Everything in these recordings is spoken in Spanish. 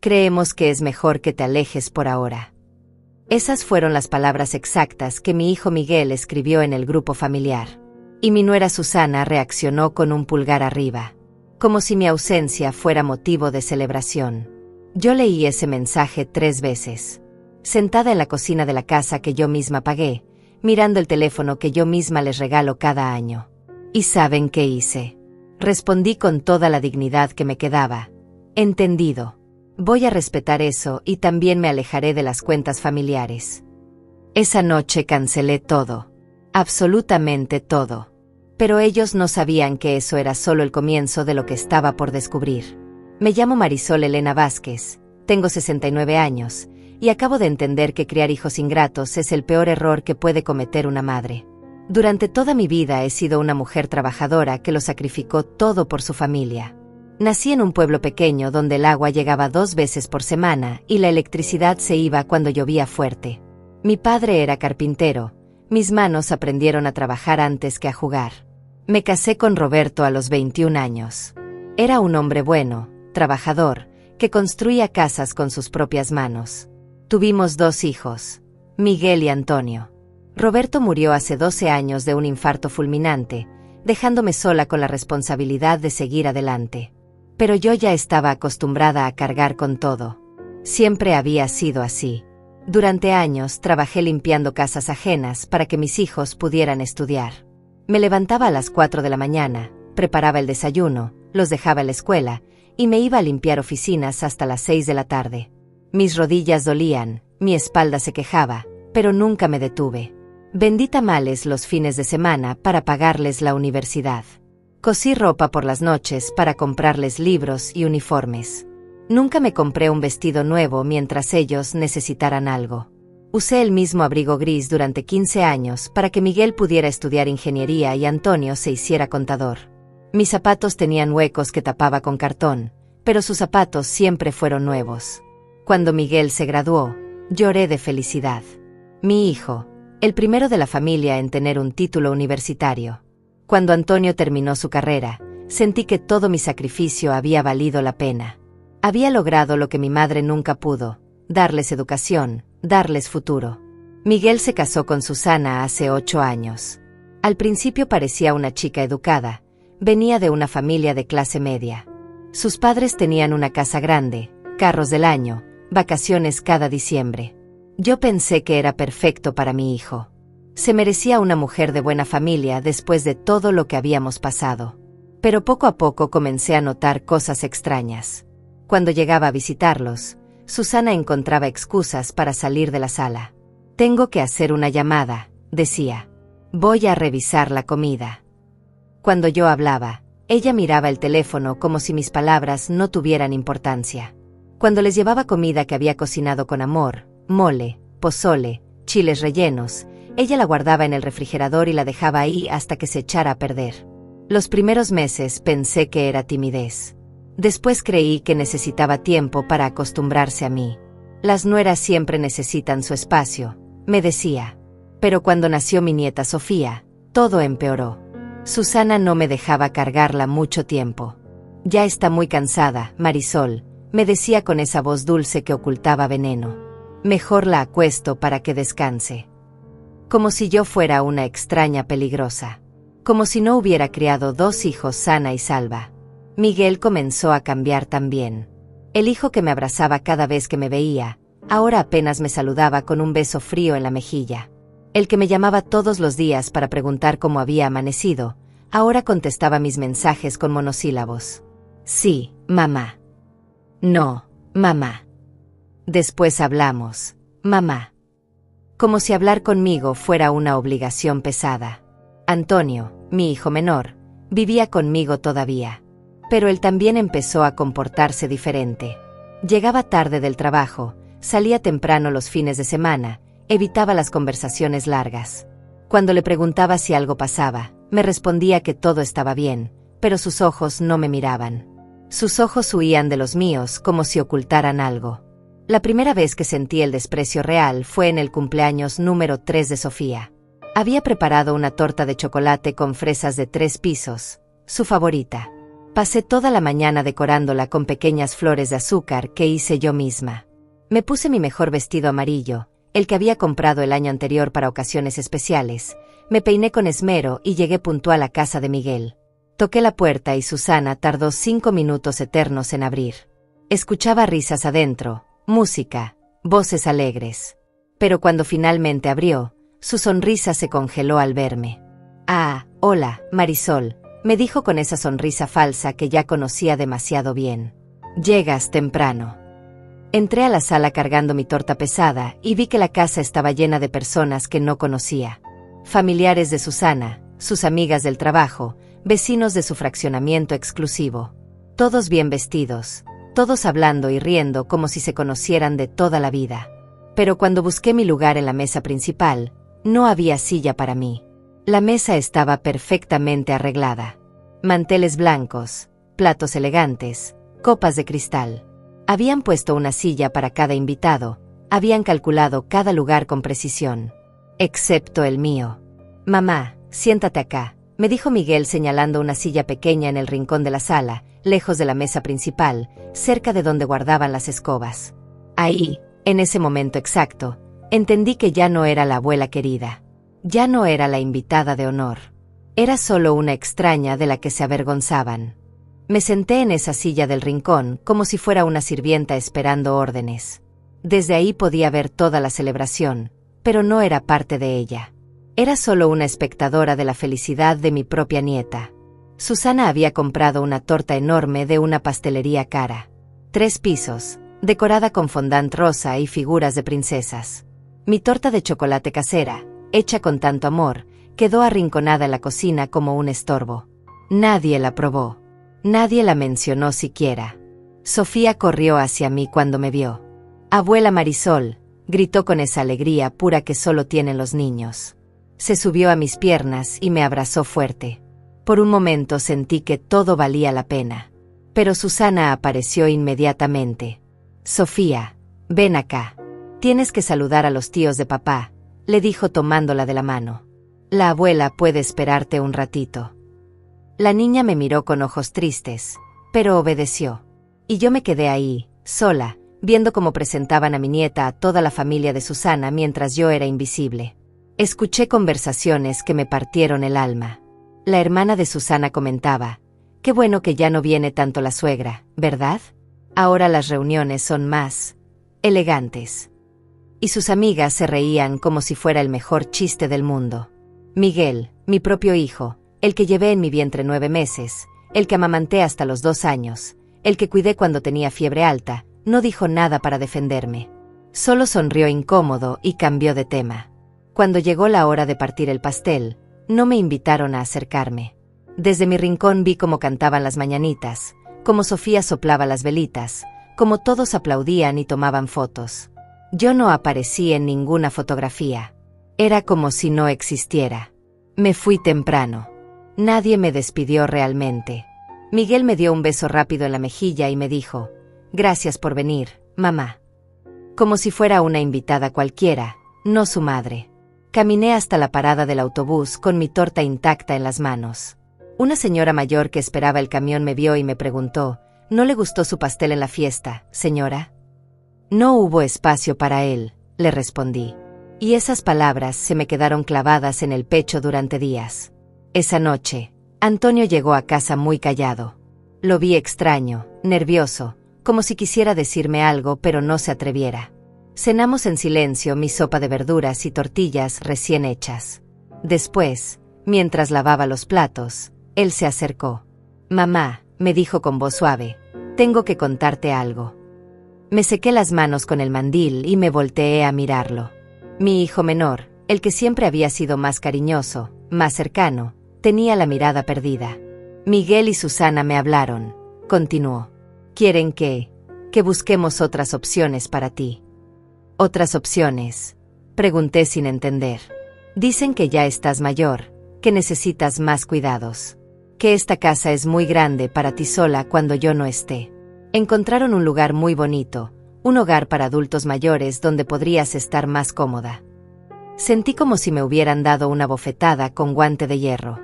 Creemos que es mejor que te alejes por ahora. Esas fueron las palabras exactas que mi hijo Miguel escribió en el grupo familiar. Y mi nuera Susana reaccionó con un pulgar arriba, como si mi ausencia fuera motivo de celebración. Yo leí ese mensaje 3 veces, sentada en la cocina de la casa que yo misma pagué, mirando el teléfono que yo misma les regalo cada año. ¿Y saben qué hice? Respondí con toda la dignidad que me quedaba. Entendido. Voy a respetar eso y también me alejaré de las cuentas familiares. Esa noche cancelé todo. Absolutamente todo. Pero ellos no sabían que eso era solo el comienzo de lo que estaba por descubrir. Me llamo Marisol Elena Vázquez, tengo 69 años, y acabo de entender que criar hijos ingratos es el peor error que puede cometer una madre. Durante toda mi vida he sido una mujer trabajadora que lo sacrificó todo por su familia. Nací en un pueblo pequeño donde el agua llegaba 2 veces por semana y la electricidad se iba cuando llovía fuerte. Mi padre era carpintero, mis manos aprendieron a trabajar antes que a jugar. Me casé con Roberto a los 21 años. Era un hombre bueno, trabajador, que construía casas con sus propias manos. Tuvimos 2 hijos, Miguel y Antonio. Roberto murió hace 12 años de un infarto fulminante, dejándome sola con la responsabilidad de seguir adelante. Pero yo ya estaba acostumbrada a cargar con todo. Siempre había sido así. Durante años trabajé limpiando casas ajenas para que mis hijos pudieran estudiar. Me levantaba a las 4 de la mañana, preparaba el desayuno, los dejaba en la escuela, y me iba a limpiar oficinas hasta las 6 de la tarde. Mis rodillas dolían, mi espalda se quejaba, pero nunca me detuve. Vendí tamales los fines de semana para pagarles la universidad. Cosí ropa por las noches para comprarles libros y uniformes. Nunca me compré un vestido nuevo mientras ellos necesitaran algo. Usé el mismo abrigo gris durante 15 años para que Miguel pudiera estudiar ingeniería y Antonio se hiciera contador. Mis zapatos tenían huecos que tapaba con cartón, pero sus zapatos siempre fueron nuevos. Cuando Miguel se graduó, lloré de felicidad. Mi hijo, el primero de la familia en tener un título universitario. Cuando Antonio terminó su carrera, sentí que todo mi sacrificio había valido la pena. Había logrado lo que mi madre nunca pudo, darles educación, darles futuro. Miguel se casó con Susana hace 8 años. Al principio parecía una chica educada, venía de una familia de clase media. Sus padres tenían una casa grande, carros del año, vacaciones cada diciembre. Yo pensé que era perfecto para mi hijo. Se merecía una mujer de buena familia después de todo lo que habíamos pasado. Pero poco a poco comencé a notar cosas extrañas. Cuando llegaba a visitarlos, Susana encontraba excusas para salir de la sala. Tengo que hacer una llamada, decía. Voy a revisar la comida. Cuando yo hablaba, ella miraba el teléfono como si mis palabras no tuvieran importancia. Cuando les llevaba comida que había cocinado con amor, mole, pozole, chiles rellenos, ella la guardaba en el refrigerador y la dejaba ahí hasta que se echara a perder. Los primeros meses pensé que era timidez. Después creí que necesitaba tiempo para acostumbrarse a mí. Las nueras siempre necesitan su espacio, me decía. Pero cuando nació mi nieta Sofía, todo empeoró. Susana no me dejaba cargarla mucho tiempo. Ya está muy cansada, Marisol, me decía con esa voz dulce que ocultaba veneno. Mejor la acuesto para que descanse. Como si yo fuera una extraña peligrosa. Como si no hubiera criado 2 hijos sana y salva. Miguel comenzó a cambiar también. El hijo que me abrazaba cada vez que me veía, ahora apenas me saludaba con un beso frío en la mejilla. El que me llamaba todos los días para preguntar cómo había amanecido, ahora contestaba mis mensajes con monosílabos. Sí, mamá. No, mamá. Después hablamos, mamá. Como si hablar conmigo fuera una obligación pesada. Antonio, mi hijo menor, vivía conmigo todavía. Pero él también empezó a comportarse diferente. Llegaba tarde del trabajo, salía temprano los fines de semana, evitaba las conversaciones largas. Cuando le preguntaba si algo pasaba, me respondía que todo estaba bien, pero sus ojos no me miraban. Sus ojos huían de los míos como si ocultaran algo. La primera vez que sentí el desprecio real fue en el cumpleaños número 3 de Sofía. Había preparado una torta de chocolate con fresas de 3 pisos, su favorita. Pasé toda la mañana decorándola con pequeñas flores de azúcar que hice yo misma. Me puse mi mejor vestido amarillo, el que había comprado el año anterior para ocasiones especiales. Me peiné con esmero y llegué puntual a casa de Miguel. Toqué la puerta y Susana tardó 5 minutos eternos en abrir. Escuchaba risas adentro, música, voces alegres. Pero cuando finalmente abrió, su sonrisa se congeló al verme. «Ah, hola, Marisol», me dijo con esa sonrisa falsa que ya conocía demasiado bien. «Llegas temprano». Entré a la sala cargando mi torta pesada y vi que la casa estaba llena de personas que no conocía. Familiares de Susana, sus amigas del trabajo, vecinos de su fraccionamiento exclusivo. Todos bien vestidos, todos hablando y riendo como si se conocieran de toda la vida. Pero cuando busqué mi lugar en la mesa principal, no había silla para mí. La mesa estaba perfectamente arreglada. Manteles blancos, platos elegantes, copas de cristal. Habían puesto una silla para cada invitado, habían calculado cada lugar con precisión. Excepto el mío. «Mamá, siéntate acá», me dijo Miguel señalando una silla pequeña en el rincón de la sala, lejos de la mesa principal, cerca de donde guardaban las escobas. Ahí, en ese momento exacto, entendí que ya no era la abuela querida. Ya no era la invitada de honor. Era solo una extraña de la que se avergonzaban. Me senté en esa silla del rincón como si fuera una sirvienta esperando órdenes. Desde ahí podía ver toda la celebración, pero no era parte de ella. Era solo una espectadora de la felicidad de mi propia nieta. Susana había comprado una torta enorme de una pastelería cara. 3 pisos, decorada con fondant rosa y figuras de princesas. Mi torta de chocolate casera, hecha con tanto amor, quedó arrinconada en la cocina como un estorbo. Nadie la probó. Nadie la mencionó siquiera. Sofía corrió hacia mí cuando me vio. «Abuela Marisol», gritó con esa alegría pura que solo tienen los niños. Se subió a mis piernas y me abrazó fuerte. Por un momento sentí que todo valía la pena. Pero Susana apareció inmediatamente. «Sofía, ven acá. Tienes que saludar a los tíos de papá», le dijo tomándola de la mano. «La abuela puede esperarte un ratito». La niña me miró con ojos tristes, pero obedeció. Y yo me quedé ahí, sola, viendo cómo presentaban a mi nieta a toda la familia de Susana mientras yo era invisible. Escuché conversaciones que me partieron el alma. La hermana de Susana comentaba: «Qué bueno que ya no viene tanto la suegra, ¿verdad? Ahora las reuniones son más elegantes». Y sus amigas se reían como si fuera el mejor chiste del mundo. Miguel, mi propio hijo, el que llevé en mi vientre 9 meses, el que amamanté hasta los 2 años, el que cuidé cuando tenía fiebre alta, no dijo nada para defenderme. Solo sonrió incómodo y cambió de tema. Cuando llegó la hora de partir el pastel, no me invitaron a acercarme. Desde mi rincón vi cómo cantaban las mañanitas, cómo Sofía soplaba las velitas, cómo todos aplaudían y tomaban fotos. Yo no aparecí en ninguna fotografía. Era como si no existiera. Me fui temprano. Nadie me despidió realmente. Miguel me dio un beso rápido en la mejilla y me dijo: «Gracias por venir, mamá». Como si fuera una invitada cualquiera, no su madre. Caminé hasta la parada del autobús con mi torta intacta en las manos. Una señora mayor que esperaba el camión me vio y me preguntó: «¿No le gustó su pastel en la fiesta, señora?». «No hubo espacio para él», le respondí. Y esas palabras se me quedaron clavadas en el pecho durante días. Esa noche, Antonio llegó a casa muy callado. Lo vi extraño, nervioso, como si quisiera decirme algo pero no se atreviera. Cenamos en silencio mi sopa de verduras y tortillas recién hechas. Después, mientras lavaba los platos, él se acercó. «Mamá», me dijo con voz suave, «tengo que contarte algo». Me sequé las manos con el mandil y me volteé a mirarlo. Mi hijo menor, el que siempre había sido más cariñoso, más cercano, tenía la mirada perdida. «Miguel y Susana me hablaron», continuó. «Quieren que busquemos otras opciones para ti». «¿Otras opciones?», pregunté sin entender. «Dicen que ya estás mayor, que necesitas más cuidados, que esta casa es muy grande para ti sola cuando yo no esté. Encontraron un lugar muy bonito, un hogar para adultos mayores donde podrías estar más cómoda». Sentí como si me hubieran dado una bofetada con guante de hierro.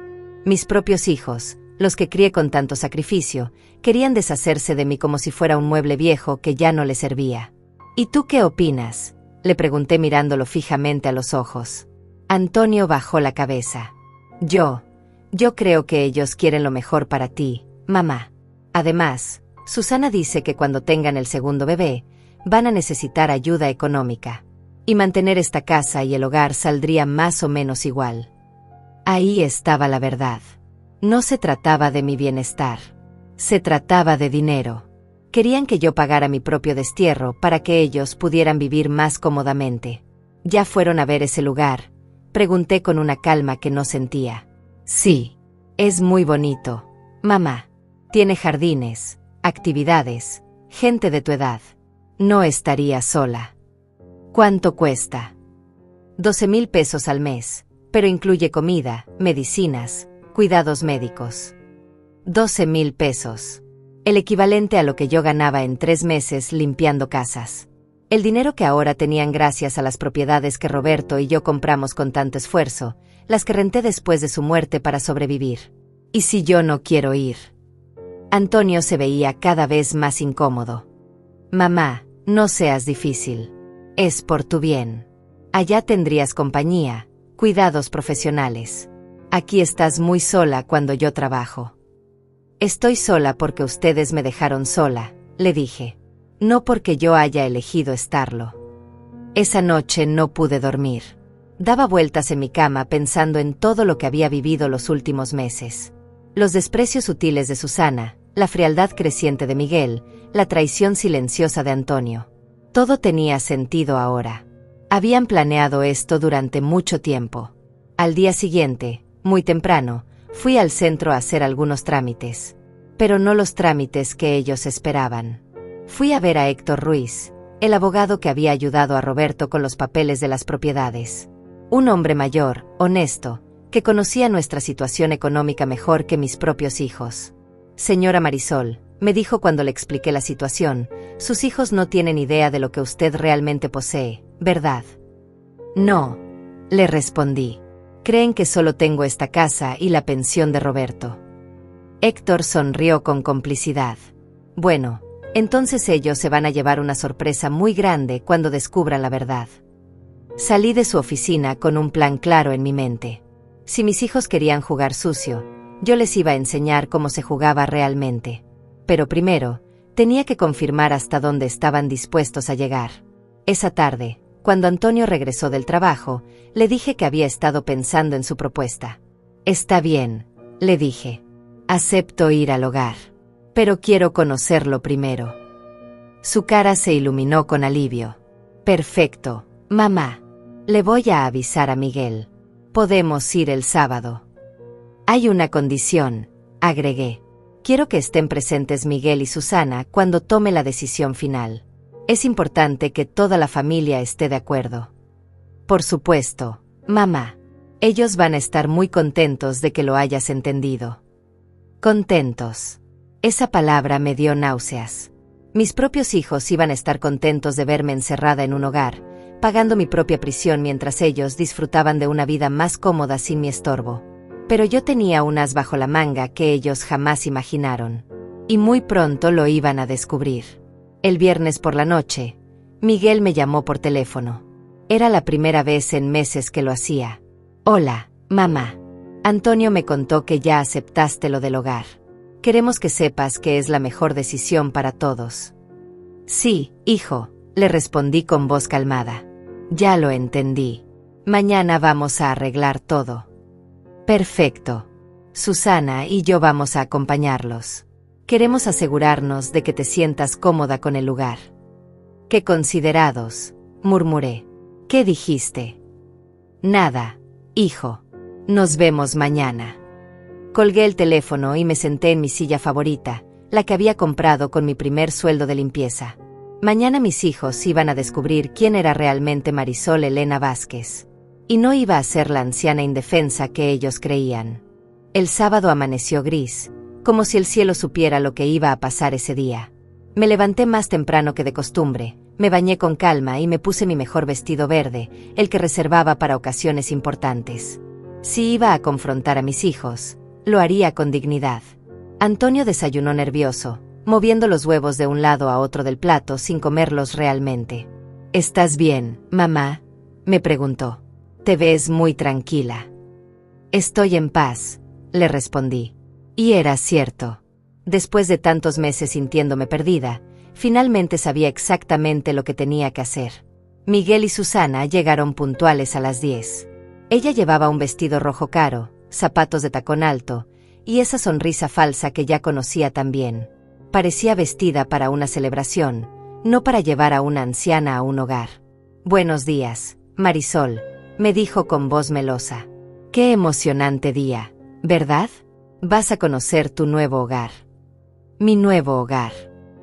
Mis propios hijos, Los que crié con tanto sacrificio, querían deshacerse de mí como si fuera un mueble viejo que ya no les servía. ¿Y tú qué opinas?, le pregunté mirándolo fijamente a los ojos. Antonio bajó la cabeza. Yo creo que ellos quieren lo mejor para ti, mamá. Además, Susana dice que cuando tengan el segundo bebé, van a necesitar ayuda económica. Y mantener esta casa y el hogar saldría más o menos igual. Ahí estaba la verdad. No se trataba de mi bienestar. Se trataba de dinero. Querían que yo pagara mi propio destierro para que ellos pudieran vivir más cómodamente. ¿Ya fueron a ver ese lugar?, pregunté con una calma que no sentía. Sí, es muy bonito, mamá. Tiene jardines, actividades, gente de tu edad. No estaría sola. ¿Cuánto cuesta? 12,000 pesos al mes, pero incluye comida, medicinas, cuidados médicos. 12,000 pesos. El equivalente a lo que yo ganaba en 3 meses limpiando casas. El dinero que ahora tenían gracias a las propiedades que Roberto y yo compramos con tanto esfuerzo, las que renté después de su muerte para sobrevivir. ¿Y si yo no quiero ir? Antonio se veía cada vez más incómodo. Mamá, no seas difícil. Es por tu bien. Allá tendrías compañía, cuidados profesionales. Aquí estás muy sola cuando yo trabajo. Estoy sola porque ustedes me dejaron sola, le dije. No porque yo haya elegido estarlo. Esa noche no pude dormir. Daba vueltas en mi cama pensando en todo lo que había vivido los últimos meses. Los desprecios sutiles de Susana, la frialdad creciente de Miguel, la traición silenciosa de Antonio. Todo tenía sentido ahora. Habían planeado esto durante mucho tiempo. Al día siguiente, muy temprano, fui al centro a hacer algunos trámites. Pero no los trámites que ellos esperaban. Fui a ver a Héctor Ruiz, el abogado que había ayudado a Roberto con los papeles de las propiedades. Un hombre mayor, honesto, que conocía nuestra situación económica mejor que mis propios hijos. Señora Marisol, me dijo cuando le expliqué la situación, sus hijos no tienen idea de lo que usted realmente posee, ¿verdad? No, le respondí. Creen que solo tengo esta casa y la pensión de Roberto. Héctor sonrió con complicidad. Bueno, entonces ellos se van a llevar una sorpresa muy grande cuando descubran la verdad. Salí de su oficina con un plan claro en mi mente. Si mis hijos querían jugar sucio, yo les iba a enseñar cómo se jugaba realmente. Pero primero, tenía que confirmar hasta dónde estaban dispuestos a llegar. Esa tarde, cuando Antonio regresó del trabajo, le dije que había estado pensando en su propuesta. Está bien, le dije. Acepto ir al hogar. Pero quiero conocerlo primero. Su cara se iluminó con alivio. Perfecto, mamá. Le voy a avisar a Miguel. Podemos ir el sábado. Hay una condición, agregué. Quiero que estén presentes Miguel y Susana cuando tome la decisión final. Es importante que toda la familia esté de acuerdo. Por supuesto, mamá. Ellos van a estar muy contentos de que lo hayas entendido. Contentos. Esa palabra me dio náuseas. Mis propios hijos iban a estar contentos de verme encerrada en un hogar, pagando mi propia prisión mientras ellos disfrutaban de una vida más cómoda sin mi estorbo. Pero yo tenía un as bajo la manga que ellos jamás imaginaron. Y muy pronto lo iban a descubrir. El viernes por la noche, Miguel me llamó por teléfono. Era la primera vez en meses que lo hacía. Hola, mamá. Antonio me contó que ya aceptaste lo del hogar. Queremos que sepas que es la mejor decisión para todos. Sí, hijo, le respondí con voz calmada. Ya lo entendí. Mañana vamos a arreglar todo. Perfecto. Susana y yo vamos a acompañarlos. Queremos asegurarnos de que te sientas cómoda con el lugar. Qué considerados, murmuré. ¿Qué dijiste? Nada, hijo. Nos vemos mañana. Colgué el teléfono y me senté en mi silla favorita, la que había comprado con mi primer sueldo de limpieza. Mañana mis hijos iban a descubrir quién era realmente Marisol Elena Vázquez. Y no iba a ser la anciana indefensa que ellos creían. El sábado amaneció gris, como si el cielo supiera lo que iba a pasar ese día. Me levanté más temprano que de costumbre, me bañé con calma y me puse mi mejor vestido verde, el que reservaba para ocasiones importantes. Si iba a confrontar a mis hijos, lo haría con dignidad. Antonio desayunó nervioso, moviendo los huevos de un lado a otro del plato sin comerlos realmente. ¿Estás bien, mamá?, me preguntó. Te ves muy tranquila. Estoy en paz, le respondí. Y era cierto. Después de tantos meses sintiéndome perdida, finalmente sabía exactamente lo que tenía que hacer. Miguel y Susana llegaron puntuales a las 10. Ella llevaba un vestido rojo caro, zapatos de tacón alto, y esa sonrisa falsa que ya conocía tan bien. Parecía vestida para una celebración, no para llevar a una anciana a un hogar. Buenos días, Marisol, me dijo con voz melosa. Qué emocionante día, ¿verdad? Vas a conocer tu nuevo hogar. Mi nuevo hogar.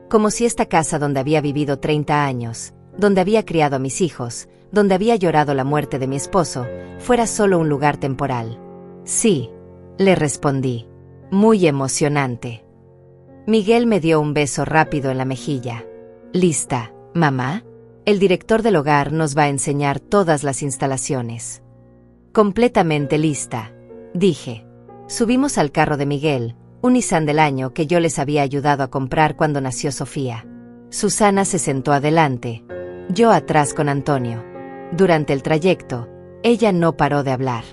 Como si esta casa donde había vivido 30 años, donde había criado a mis hijos, donde había llorado la muerte de mi esposo, fuera solo un lugar temporal. Sí, le respondí. Muy emocionante. Miguel me dio un beso rápido en la mejilla. ¿Lista, mamá? El director del hogar nos va a enseñar todas las instalaciones. Completamente lista, dije. Subimos al carro de Miguel, un Nissan del año que yo les había ayudado a comprar cuando nació Sofía. Susana se sentó adelante, yo atrás con Antonio. Durante el trayecto, ella no paró de hablar.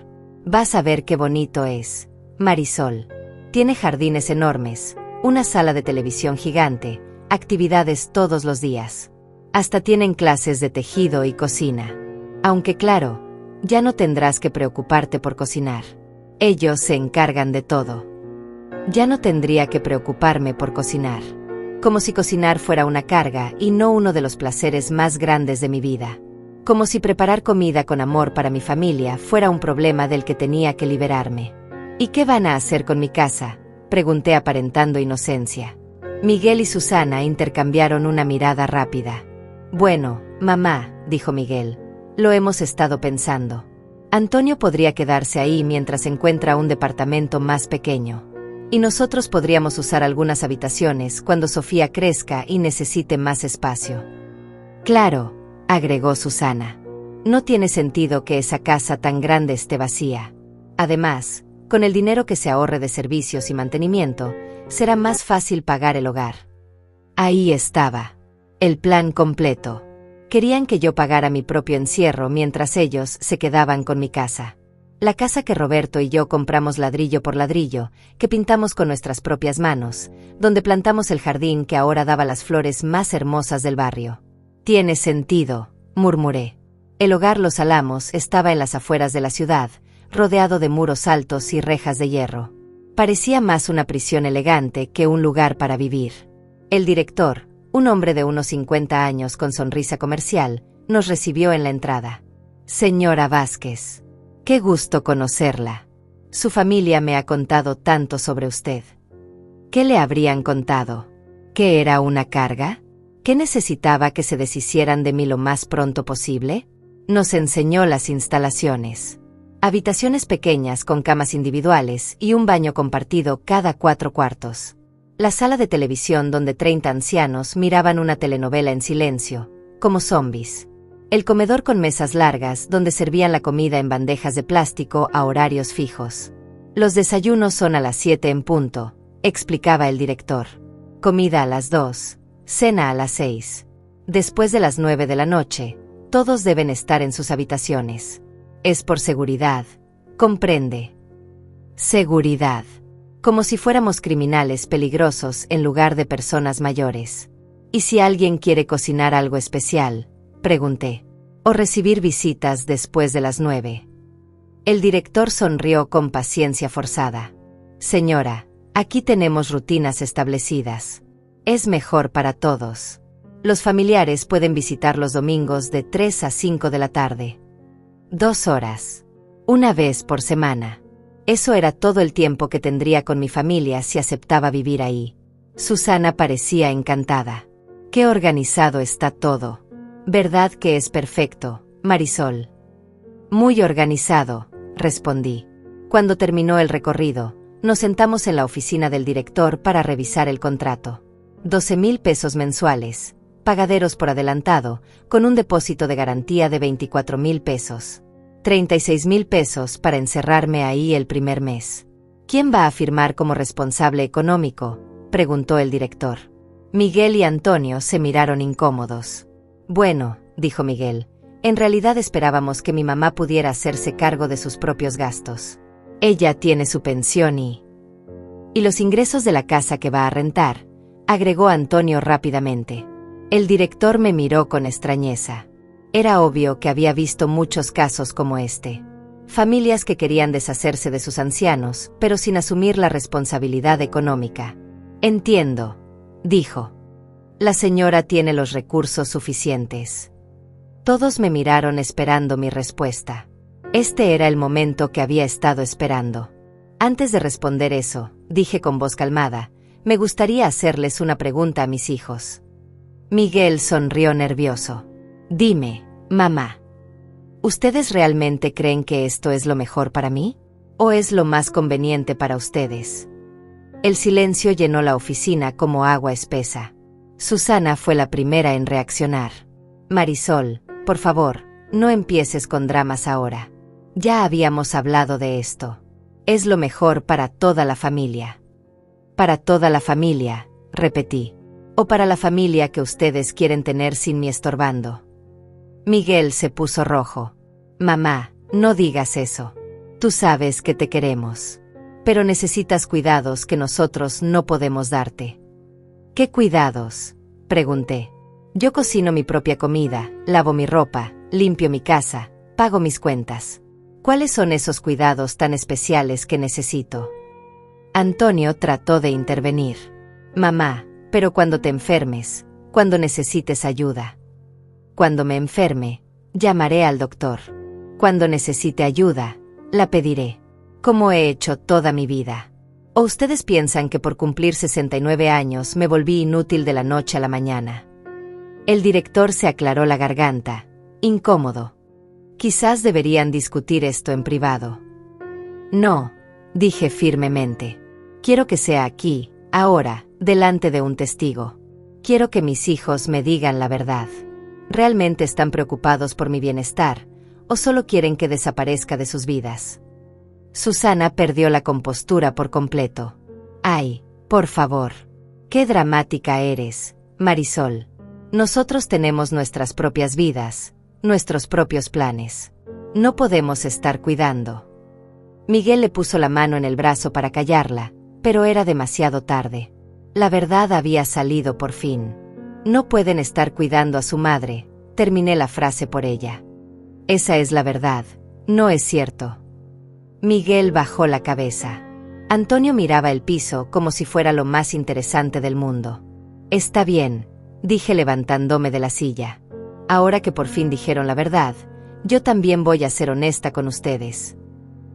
Vas a ver qué bonito es, Marisol. Tiene jardines enormes, una sala de televisión gigante, actividades todos los días. Hasta tienen clases de tejido y cocina. Aunque claro, ya no tendrás que preocuparte por cocinar. Ellos se encargan de todo. Ya no tendría que preocuparme por cocinar. Como si cocinar fuera una carga y no uno de los placeres más grandes de mi vida. Como si preparar comida con amor para mi familia fuera un problema del que tenía que liberarme. ¿Y qué van a hacer con mi casa?, pregunté aparentando inocencia. Miguel y Susana intercambiaron una mirada rápida. Bueno, mamá, dijo Miguel, lo hemos estado pensando. Antonio podría quedarse ahí mientras encuentra un departamento más pequeño. Y nosotros podríamos usar algunas habitaciones cuando Sofía crezca y necesite más espacio. Claro, agregó Susana. No tiene sentido que esa casa tan grande esté vacía. Además, con el dinero que se ahorre de servicios y mantenimiento, será más fácil pagar el hogar. Ahí estaba. El plan completo. Querían que yo pagara mi propio encierro mientras ellos se quedaban con mi casa. La casa que Roberto y yo compramos ladrillo por ladrillo, que pintamos con nuestras propias manos, donde plantamos el jardín que ahora daba las flores más hermosas del barrio. Tiene sentido, murmuré. El hogar Los Álamos estaba en las afueras de la ciudad, rodeado de muros altos y rejas de hierro. Parecía más una prisión elegante que un lugar para vivir. El director, un hombre de unos 50 años con sonrisa comercial, nos recibió en la entrada. Señora Vázquez. Qué gusto conocerla. Su familia me ha contado tanto sobre usted. ¿Qué le habrían contado? ¿Que era una carga? ¿Que necesitaba que se deshicieran de mí lo más pronto posible? Nos enseñó las instalaciones. Habitaciones pequeñas con camas individuales y un baño compartido cada 4 cuartos. La sala de televisión donde 30 ancianos miraban una telenovela en silencio, como zombies. El comedor con mesas largas donde servían la comida en bandejas de plástico a horarios fijos. Los desayunos son a las 7 en punto, explicaba el director. Comida a las 2, cena a las 6. Después de las 9 de la noche, todos deben estar en sus habitaciones. Es por seguridad, comprende. Seguridad. Como si fuéramos criminales peligrosos en lugar de personas mayores. ¿Y si alguien quiere cocinar algo especial?, pregunté. ¿O recibir visitas después de las 9? El director sonrió con paciencia forzada. Señora, aquí tenemos rutinas establecidas. Es mejor para todos. Los familiares pueden visitar los domingos de 3 a 5 de la tarde. 2 horas. Una vez por semana. Eso era todo el tiempo que tendría con mi familia si aceptaba vivir ahí. Susana parecía encantada. Qué organizado está todo. ¿Verdad que es perfecto, Marisol? Muy organizado, respondí. Cuando terminó el recorrido, nos sentamos en la oficina del director para revisar el contrato. 12,000 pesos mensuales, pagaderos por adelantado, con un depósito de garantía de 24,000 pesos. 36,000 pesos para encerrarme ahí el primer mes. ¿Quién va a firmar como responsable económico?, preguntó el director. Miguel y Antonio se miraron incómodos. Bueno, dijo Miguel, en realidad esperábamos que mi mamá pudiera hacerse cargo de sus propios gastos. Ella tiene su pensión y los ingresos de la casa que va a rentar, agregó Antonio rápidamente. El director me miró con extrañeza. Era obvio que había visto muchos casos como este. Familias que querían deshacerse de sus ancianos, pero sin asumir la responsabilidad económica. Entiendo, dijo. La señora tiene los recursos suficientes. Todos me miraron esperando mi respuesta. Este era el momento que había estado esperando. Antes de responder eso, dije con voz calmada, me gustaría hacerles una pregunta a mis hijos. Miguel sonrió nervioso. Dime, mamá. ¿Ustedes realmente creen que esto es lo mejor para mí? ¿O es lo más conveniente para ustedes? El silencio llenó la oficina como agua espesa. Susana fue la primera en reaccionar. Marisol, por favor, no empieces con dramas ahora. Ya habíamos hablado de esto. Es lo mejor para toda la familia. Para toda la familia, repetí. O para la familia que ustedes quieren tener sin mí estorbando. Miguel se puso rojo. Mamá, no digas eso. Tú sabes que te queremos. Pero necesitas cuidados que nosotros no podemos darte. ¿Qué cuidados?, pregunté. Yo cocino mi propia comida, lavo mi ropa, limpio mi casa, pago mis cuentas. ¿Cuáles son esos cuidados tan especiales que necesito? Antonio trató de intervenir. Mamá, pero cuando te enfermes, cuando necesites ayuda. Cuando me enferme, llamaré al doctor. Cuando necesite ayuda, la pediré. Como he hecho toda mi vida. ¿O ustedes piensan que por cumplir 69 años me volví inútil de la noche a la mañana? El director se aclaró la garganta, incómodo. Quizás deberían discutir esto en privado. No, dije firmemente. Quiero que sea aquí, ahora, delante de un testigo. Quiero que mis hijos me digan la verdad. ¿Realmente están preocupados por mi bienestar, o solo quieren que desaparezca de sus vidas? Susana perdió la compostura por completo. Ay, por favor. Qué dramática eres, Marisol. Nosotros tenemos nuestras propias vidas, nuestros propios planes. No podemos estar cuidando. Miguel le puso la mano en el brazo para callarla, pero era demasiado tarde. La verdad había salido por fin. No pueden estar cuidando a su madre, terminé la frase por ella. Esa es la verdad, no es cierto. Miguel bajó la cabeza. Antonio miraba el piso como si fuera lo más interesante del mundo. Está bien, dije levantándome de la silla. Ahora que por fin dijeron la verdad, yo también voy a ser honesta con ustedes.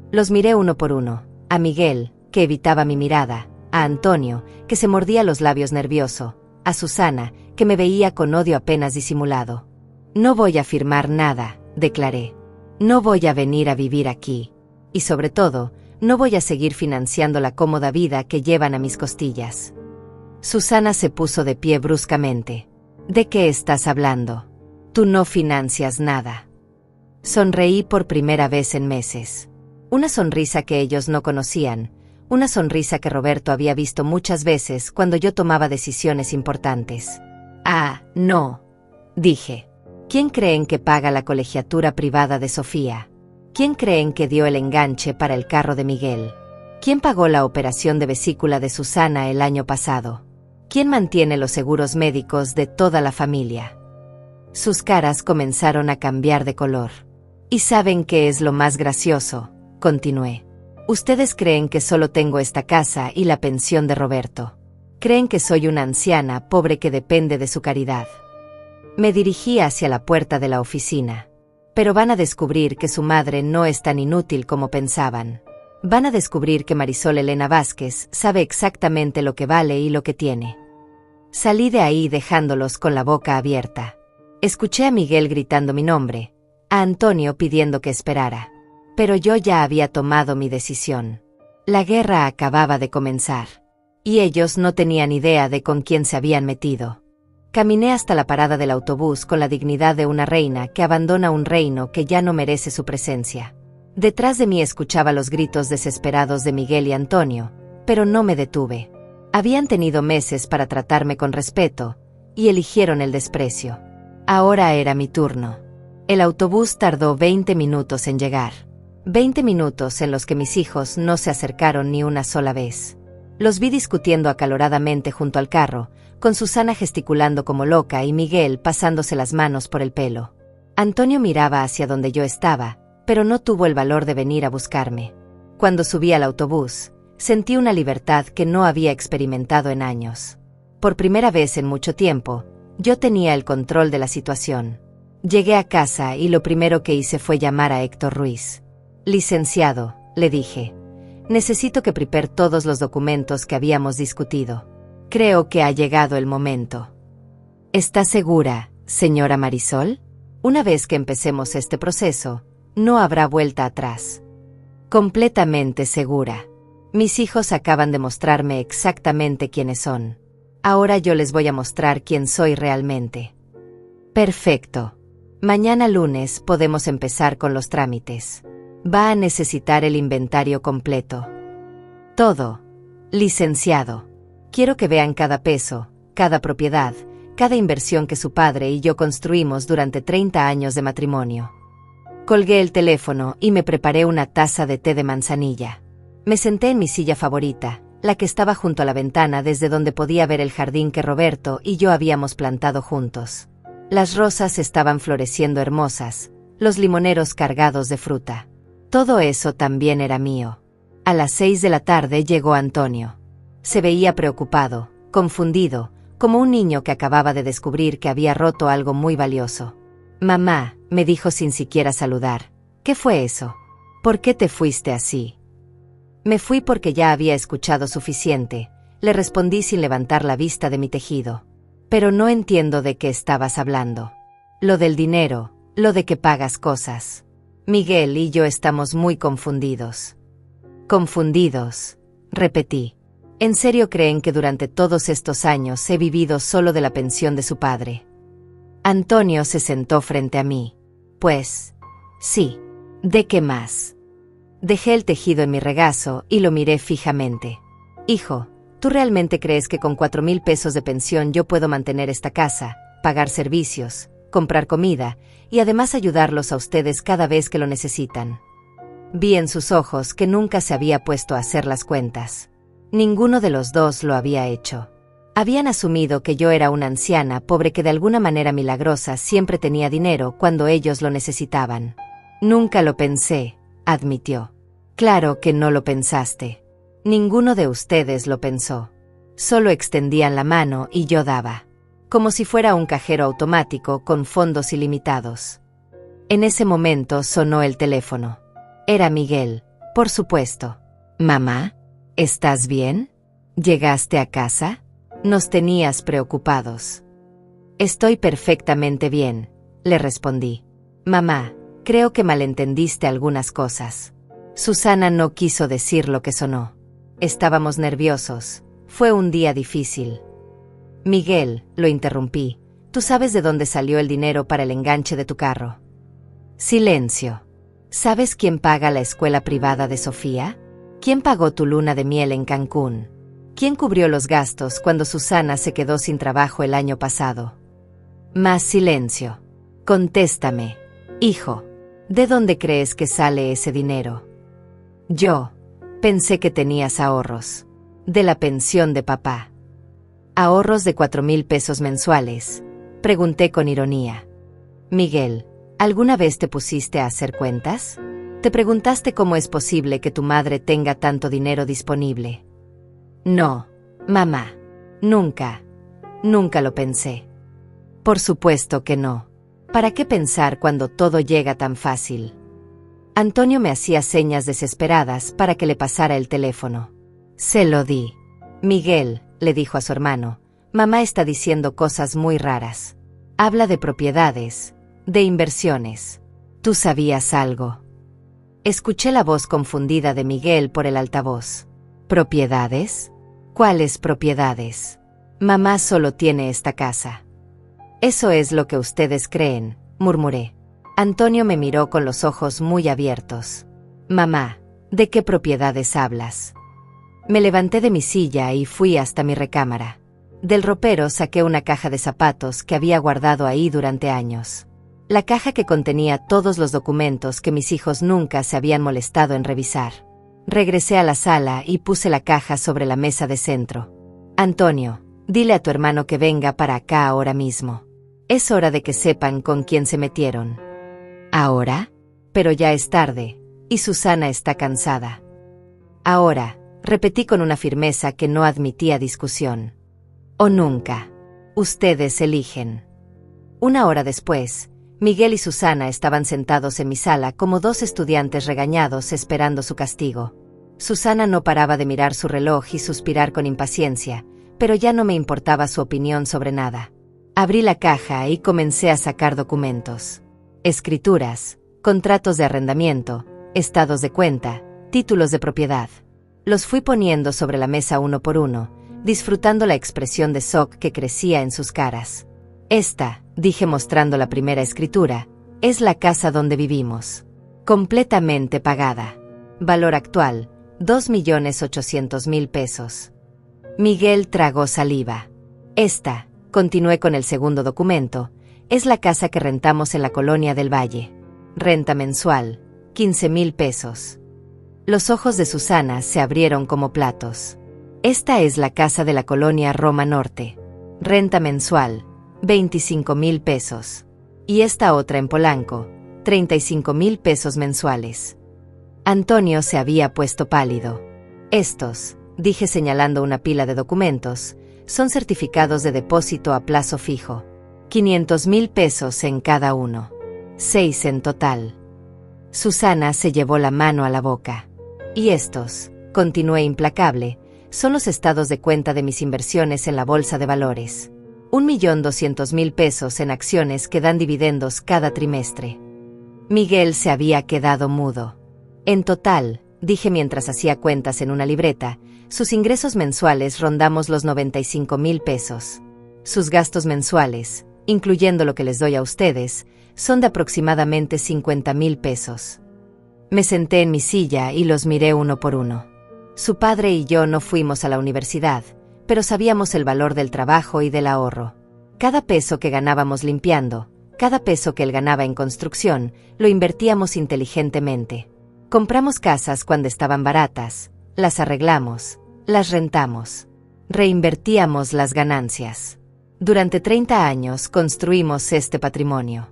Los miré uno por uno, a Miguel, que evitaba mi mirada, a Antonio, que se mordía los labios nervioso, a Susana, que me veía con odio apenas disimulado. No voy a firmar nada, declaré. No voy a venir a vivir aquí. Y sobre todo, no voy a seguir financiando la cómoda vida que llevan a mis costillas. Susana se puso de pie bruscamente. ¿De qué estás hablando? Tú no financias nada. Sonreí por primera vez en meses. Una sonrisa que ellos no conocían, una sonrisa que Roberto había visto muchas veces cuando yo tomaba decisiones importantes. Ah, no, dije. ¿Quién creen que paga la colegiatura privada de Sofía? ¿Quién creen que dio el enganche para el carro de Miguel? ¿Quién pagó la operación de vesícula de Susana el año pasado? ¿Quién mantiene los seguros médicos de toda la familia? Sus caras comenzaron a cambiar de color. ¿Y saben qué es lo más gracioso?, continué. Ustedes creen que solo tengo esta casa y la pensión de Roberto. Creen que soy una anciana pobre que depende de su caridad. Me dirigí hacia la puerta de la oficina. Pero van a descubrir que su madre no es tan inútil como pensaban. Van a descubrir que Marisol Elena Vázquez sabe exactamente lo que vale y lo que tiene. Salí de ahí dejándolos con la boca abierta. Escuché a Miguel gritando mi nombre, a Antonio pidiendo que esperara. Pero yo ya había tomado mi decisión. La guerra acababa de comenzar. Y ellos no tenían idea de con quién se habían metido. Caminé hasta la parada del autobús con la dignidad de una reina que abandona un reino que ya no merece su presencia. Detrás de mí escuchaba los gritos desesperados de Miguel y Antonio, pero no me detuve. Habían tenido meses para tratarme con respeto, y eligieron el desprecio. Ahora era mi turno. El autobús tardó 20 minutos en llegar. 20 minutos en los que mis hijos no se acercaron ni una sola vez. Los vi discutiendo acaloradamente junto al carro, con Susana gesticulando como loca y Miguel pasándose las manos por el pelo. Antonio miraba hacia donde yo estaba, pero no tuvo el valor de venir a buscarme. Cuando subí al autobús, sentí una libertad que no había experimentado en años. Por primera vez en mucho tiempo, yo tenía el control de la situación. Llegué a casa y lo primero que hice fue llamar a Héctor Ruiz. Licenciado, le dije, necesito que prepare todos los documentos que habíamos discutido. Creo que ha llegado el momento. ¿Está segura, señora Marisol? Una vez que empecemos este proceso, no habrá vuelta atrás. Completamente segura. Mis hijos acaban de mostrarme exactamente quiénes son. Ahora yo les voy a mostrar quién soy realmente. Perfecto. Mañana lunes podemos empezar con los trámites. Va a necesitar el inventario completo. Todo. Licenciado. Quiero que vean cada peso, cada propiedad, cada inversión que su padre y yo construimos durante 30 años de matrimonio. Colgué el teléfono y me preparé una taza de té de manzanilla. Me senté en mi silla favorita, la que estaba junto a la ventana desde donde podía ver el jardín que Roberto y yo habíamos plantado juntos. Las rosas estaban floreciendo hermosas, los limoneros cargados de fruta. Todo eso también era mío. A las 6 de la tarde llegó Antonio. Se veía preocupado, confundido, como un niño que acababa de descubrir que había roto algo muy valioso. Mamá, me dijo sin siquiera saludar. ¿Qué fue eso? ¿Por qué te fuiste así? Me fui porque ya había escuchado suficiente, le respondí sin levantar la vista de mi tejido. Pero no entiendo de qué estabas hablando. Lo del dinero, lo de que pagas cosas. Miguel y yo estamos muy confundidos. Confundidos, repetí. ¿En serio creen que durante todos estos años he vivido solo de la pensión de su padre? Antonio se sentó frente a mí. Pues, sí. ¿De qué más? Dejé el tejido en mi regazo y lo miré fijamente. Hijo, ¿tú realmente crees que con 4,000 pesos de pensión yo puedo mantener esta casa, pagar servicios, comprar comida y además ayudarlos a ustedes cada vez que lo necesitan? Vi en sus ojos que nunca se había puesto a hacer las cuentas. Ninguno de los dos lo había hecho. Habían asumido que yo era una anciana pobre que de alguna manera milagrosa siempre tenía dinero cuando ellos lo necesitaban. Nunca lo pensé, admitió. Claro que no lo pensaste. Ninguno de ustedes lo pensó. Solo extendían la mano y yo daba. Como si fuera un cajero automático con fondos ilimitados. En ese momento sonó el teléfono. Era Miguel, por supuesto. Mamá, ¿estás bien? ¿Llegaste a casa? Nos tenías preocupados. Estoy perfectamente bien, le respondí. Mamá, creo que malentendiste algunas cosas. Susana no quiso decir lo que sonó. Estábamos nerviosos. Fue un día difícil. Miguel, lo interrumpí. ¿Tú sabes de dónde salió el dinero para el enganche de tu carro? Silencio. ¿Sabes quién paga la escuela privada de Sofía? ¿Quién pagó tu luna de miel en Cancún? ¿Quién cubrió los gastos cuando Susana se quedó sin trabajo el año pasado? Más silencio. Contéstame. Hijo, ¿de dónde crees que sale ese dinero? Yo. Pensé que tenías ahorros. De la pensión de papá. ¿Ahorros de 4,000 pesos mensuales? Pregunté con ironía. Miguel, ¿alguna vez te pusiste a hacer cuentas? ¿Te preguntaste cómo es posible que tu madre tenga tanto dinero disponible? No, mamá. Nunca. Nunca lo pensé. Por supuesto que no. ¿Para qué pensar cuando todo llega tan fácil? Antonio me hacía señas desesperadas para que le pasara el teléfono. Se lo di. Miguel, le dijo a su hermano, mamá está diciendo cosas muy raras. Habla de propiedades, de inversiones. ¿Tú sabías algo? Escuché la voz confundida de Miguel por el altavoz. ¿Propiedades? ¿Cuáles propiedades? Mamá solo tiene esta casa. Eso es lo que ustedes creen, murmuré. Antonio me miró con los ojos muy abiertos. Mamá, ¿de qué propiedades hablas? Me levanté de mi silla y fui hasta mi recámara. Del ropero saqué una caja de zapatos que había guardado ahí durante años. La caja que contenía todos los documentos que mis hijos nunca se habían molestado en revisar. Regresé a la sala y puse la caja sobre la mesa de centro. Antonio, dile a tu hermano que venga para acá ahora mismo. Es hora de que sepan con quién se metieron. ¿Ahora? Pero ya es tarde, y Susana está cansada. Ahora, repetí con una firmeza que no admitía discusión. O nunca. Ustedes eligen. Una hora después, Miguel y Susana estaban sentados en mi sala como dos estudiantes regañados esperando su castigo. Susana no paraba de mirar su reloj y suspirar con impaciencia, pero ya no me importaba su opinión sobre nada. Abrí la caja y comencé a sacar documentos. Escrituras, contratos de arrendamiento, estados de cuenta, títulos de propiedad. Los fui poniendo sobre la mesa uno por uno, disfrutando la expresión de shock que crecía en sus caras. Esta, dije mostrando la primera escritura, es la casa donde vivimos. Completamente pagada. Valor actual, 2.800.000 pesos. Miguel tragó saliva. Esta, continué con el segundo documento, es la casa que rentamos en la colonia del Valle. Renta mensual, 15.000 pesos. Los ojos de Susana se abrieron como platos. Esta es la casa de la colonia Roma Norte. Renta mensual, 25.000 pesos. Y esta otra en Polanco, 35.000 pesos mensuales. Antonio se había puesto pálido. Estos, dije señalando una pila de documentos, son certificados de depósito a plazo fijo. 500.000 pesos en cada uno. 6 en total. Susana se llevó la mano a la boca. Y estos, continué implacable, son los estados de cuenta de mis inversiones en la bolsa de valores. 1.200.000 pesos en acciones que dan dividendos cada trimestre. Miguel se había quedado mudo. En total, dije mientras hacía cuentas en una libreta, sus ingresos mensuales rondamos los 95.000 pesos. Sus gastos mensuales, incluyendo lo que les doy a ustedes, son de aproximadamente 50.000 pesos. Me senté en mi silla y los miré uno por uno. Su padre y yo no fuimos a la universidad, pero sabíamos el valor del trabajo y del ahorro. Cada peso que ganábamos limpiando, cada peso que él ganaba en construcción, lo invertíamos inteligentemente. Compramos casas cuando estaban baratas, las arreglamos, las rentamos. Reinvertíamos las ganancias. Durante 30 años construimos este patrimonio.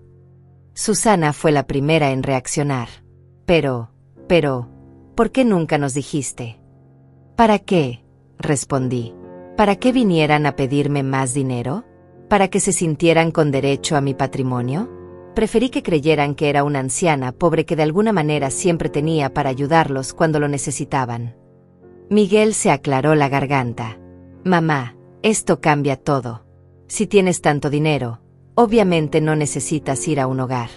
Susana fue la primera en reaccionar. Pero, ¿por qué nunca nos dijiste? ¿Para qué? Respondí. ¿Para qué vinieran a pedirme más dinero? ¿Para que se sintieran con derecho a mi patrimonio? Preferí que creyeran que era una anciana pobre que de alguna manera siempre tenía para ayudarlos cuando lo necesitaban. Miguel se aclaró la garganta. Mamá, esto cambia todo. Si tienes tanto dinero, obviamente no necesitas ir a un hogar.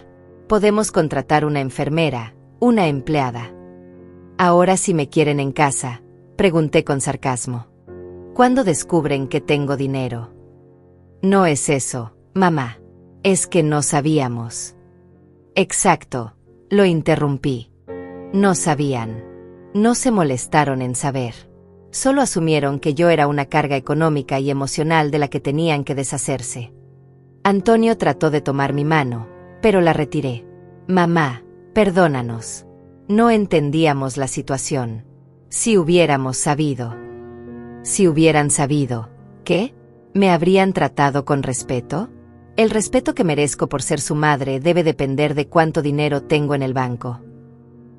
Podemos contratar una enfermera, una empleada. Ahora si me quieren en casa, pregunté con sarcasmo. ¿Cuándo descubren que tengo dinero? No es eso, mamá. Es que no sabíamos. Exacto, lo interrumpí. No sabían. No se molestaron en saber. Solo asumieron que yo era una carga económica y emocional de la que tenían que deshacerse. Antonio trató de tomar mi mano, pero la retiré. Mamá, perdónanos. No entendíamos la situación. Si hubiéramos sabido. Si hubieran sabido, ¿qué? ¿Me habrían tratado con respeto? El respeto que merezco por ser su madre debe depender de cuánto dinero tengo en el banco.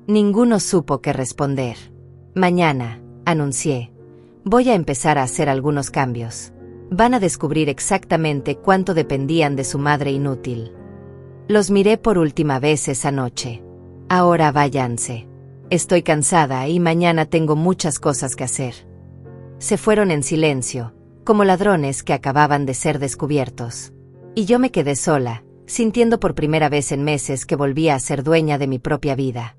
Ninguno supo qué responder. Mañana, anuncié, voy a empezar a hacer algunos cambios. Van a descubrir exactamente cuánto dependían de su madre inútil. Los miré por última vez esa noche. Ahora váyanse. Estoy cansada y mañana tengo muchas cosas que hacer. Se fueron en silencio, como ladrones que acababan de ser descubiertos. Y yo me quedé sola, sintiendo por primera vez en meses que volvía a ser dueña de mi propia vida.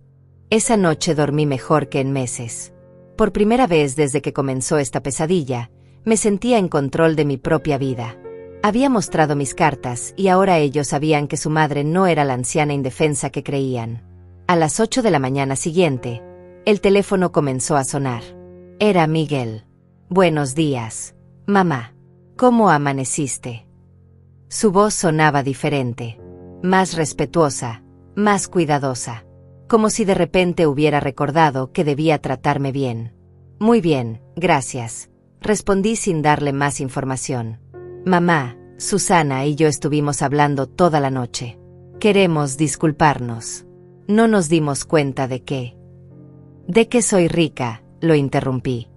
Esa noche dormí mejor que en meses. Por primera vez desde que comenzó esta pesadilla, me sentía en control de mi propia vida. Había mostrado mis cartas y ahora ellos sabían que su madre no era la anciana indefensa que creían. A las 8 de la mañana siguiente, el teléfono comenzó a sonar. Era Miguel. Buenos días, mamá. ¿Cómo amaneciste? Su voz sonaba diferente, más respetuosa, más cuidadosa, como si de repente hubiera recordado que debía tratarme bien. Muy bien, gracias, respondí sin darle más información. Mamá, Susana y yo estuvimos hablando toda la noche. Queremos disculparnos. No nos dimos cuenta de qué. De que soy rica, lo interrumpí.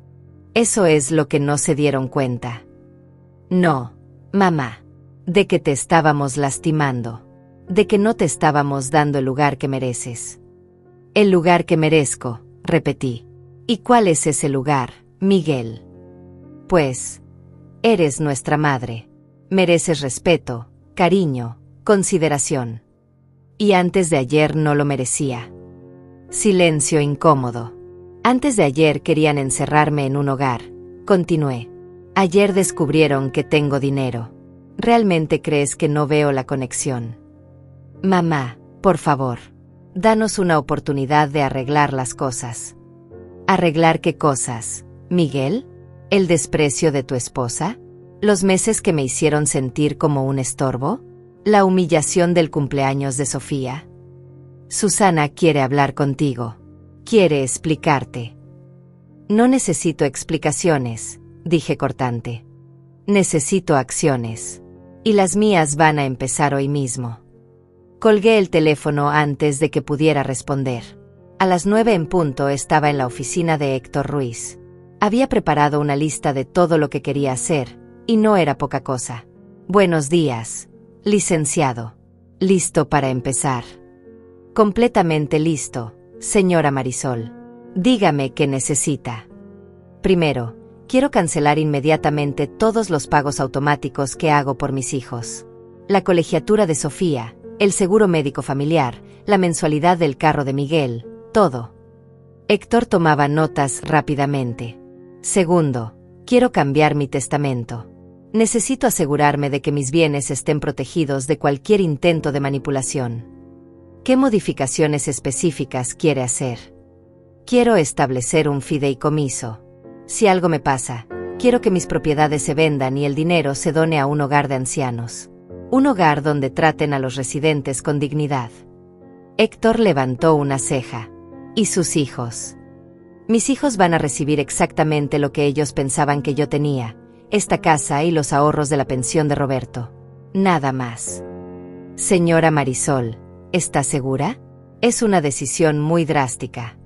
Eso es lo que no se dieron cuenta. No, mamá. De que te estábamos lastimando. De que no te estábamos dando el lugar que mereces. El lugar que merezco, repetí. ¿Y cuál es ese lugar, Miguel? Pues, eres nuestra madre. Mereces respeto, cariño, consideración. Y antes de ayer no lo merecía. Silencio incómodo. Antes de ayer querían encerrarme en un hogar, continué. Ayer descubrieron que tengo dinero. ¿Realmente crees que no veo la conexión? Mamá, por favor, danos una oportunidad de arreglar las cosas. ¿Arreglar qué cosas, Miguel? ¿El desprecio de tu esposa? ¿Los meses que me hicieron sentir como un estorbo? ¿La humillación del cumpleaños de Sofía? Susana quiere hablar contigo. Quiere explicarte. No necesito explicaciones, dije cortante. Necesito acciones. Y las mías van a empezar hoy mismo. Colgué el teléfono antes de que pudiera responder. A las 9 en punto estaba en la oficina de Héctor Ruiz. Había preparado una lista de todo lo que quería hacer, y no era poca cosa. Buenos días, licenciado. Listo para empezar. Completamente listo, señora Marisol. Dígame qué necesita. Primero, quiero cancelar inmediatamente todos los pagos automáticos que hago por mis hijos. La colegiatura de Sofía, el seguro médico familiar, la mensualidad del carro de Miguel, todo. Héctor tomaba notas rápidamente. Segundo, quiero cambiar mi testamento. Necesito asegurarme de que mis bienes estén protegidos de cualquier intento de manipulación. ¿Qué modificaciones específicas quiere hacer? Quiero establecer un fideicomiso. Si algo me pasa, quiero que mis propiedades se vendan y el dinero se done a un hogar de ancianos. Un hogar donde traten a los residentes con dignidad. Héctor levantó una ceja. ¿Y sus hijos? Mis hijos van a recibir exactamente lo que ellos pensaban que yo tenía, esta casa y los ahorros de la pensión de Roberto. Nada más. Señora Marisol, ¿está segura? Es una decisión muy drástica.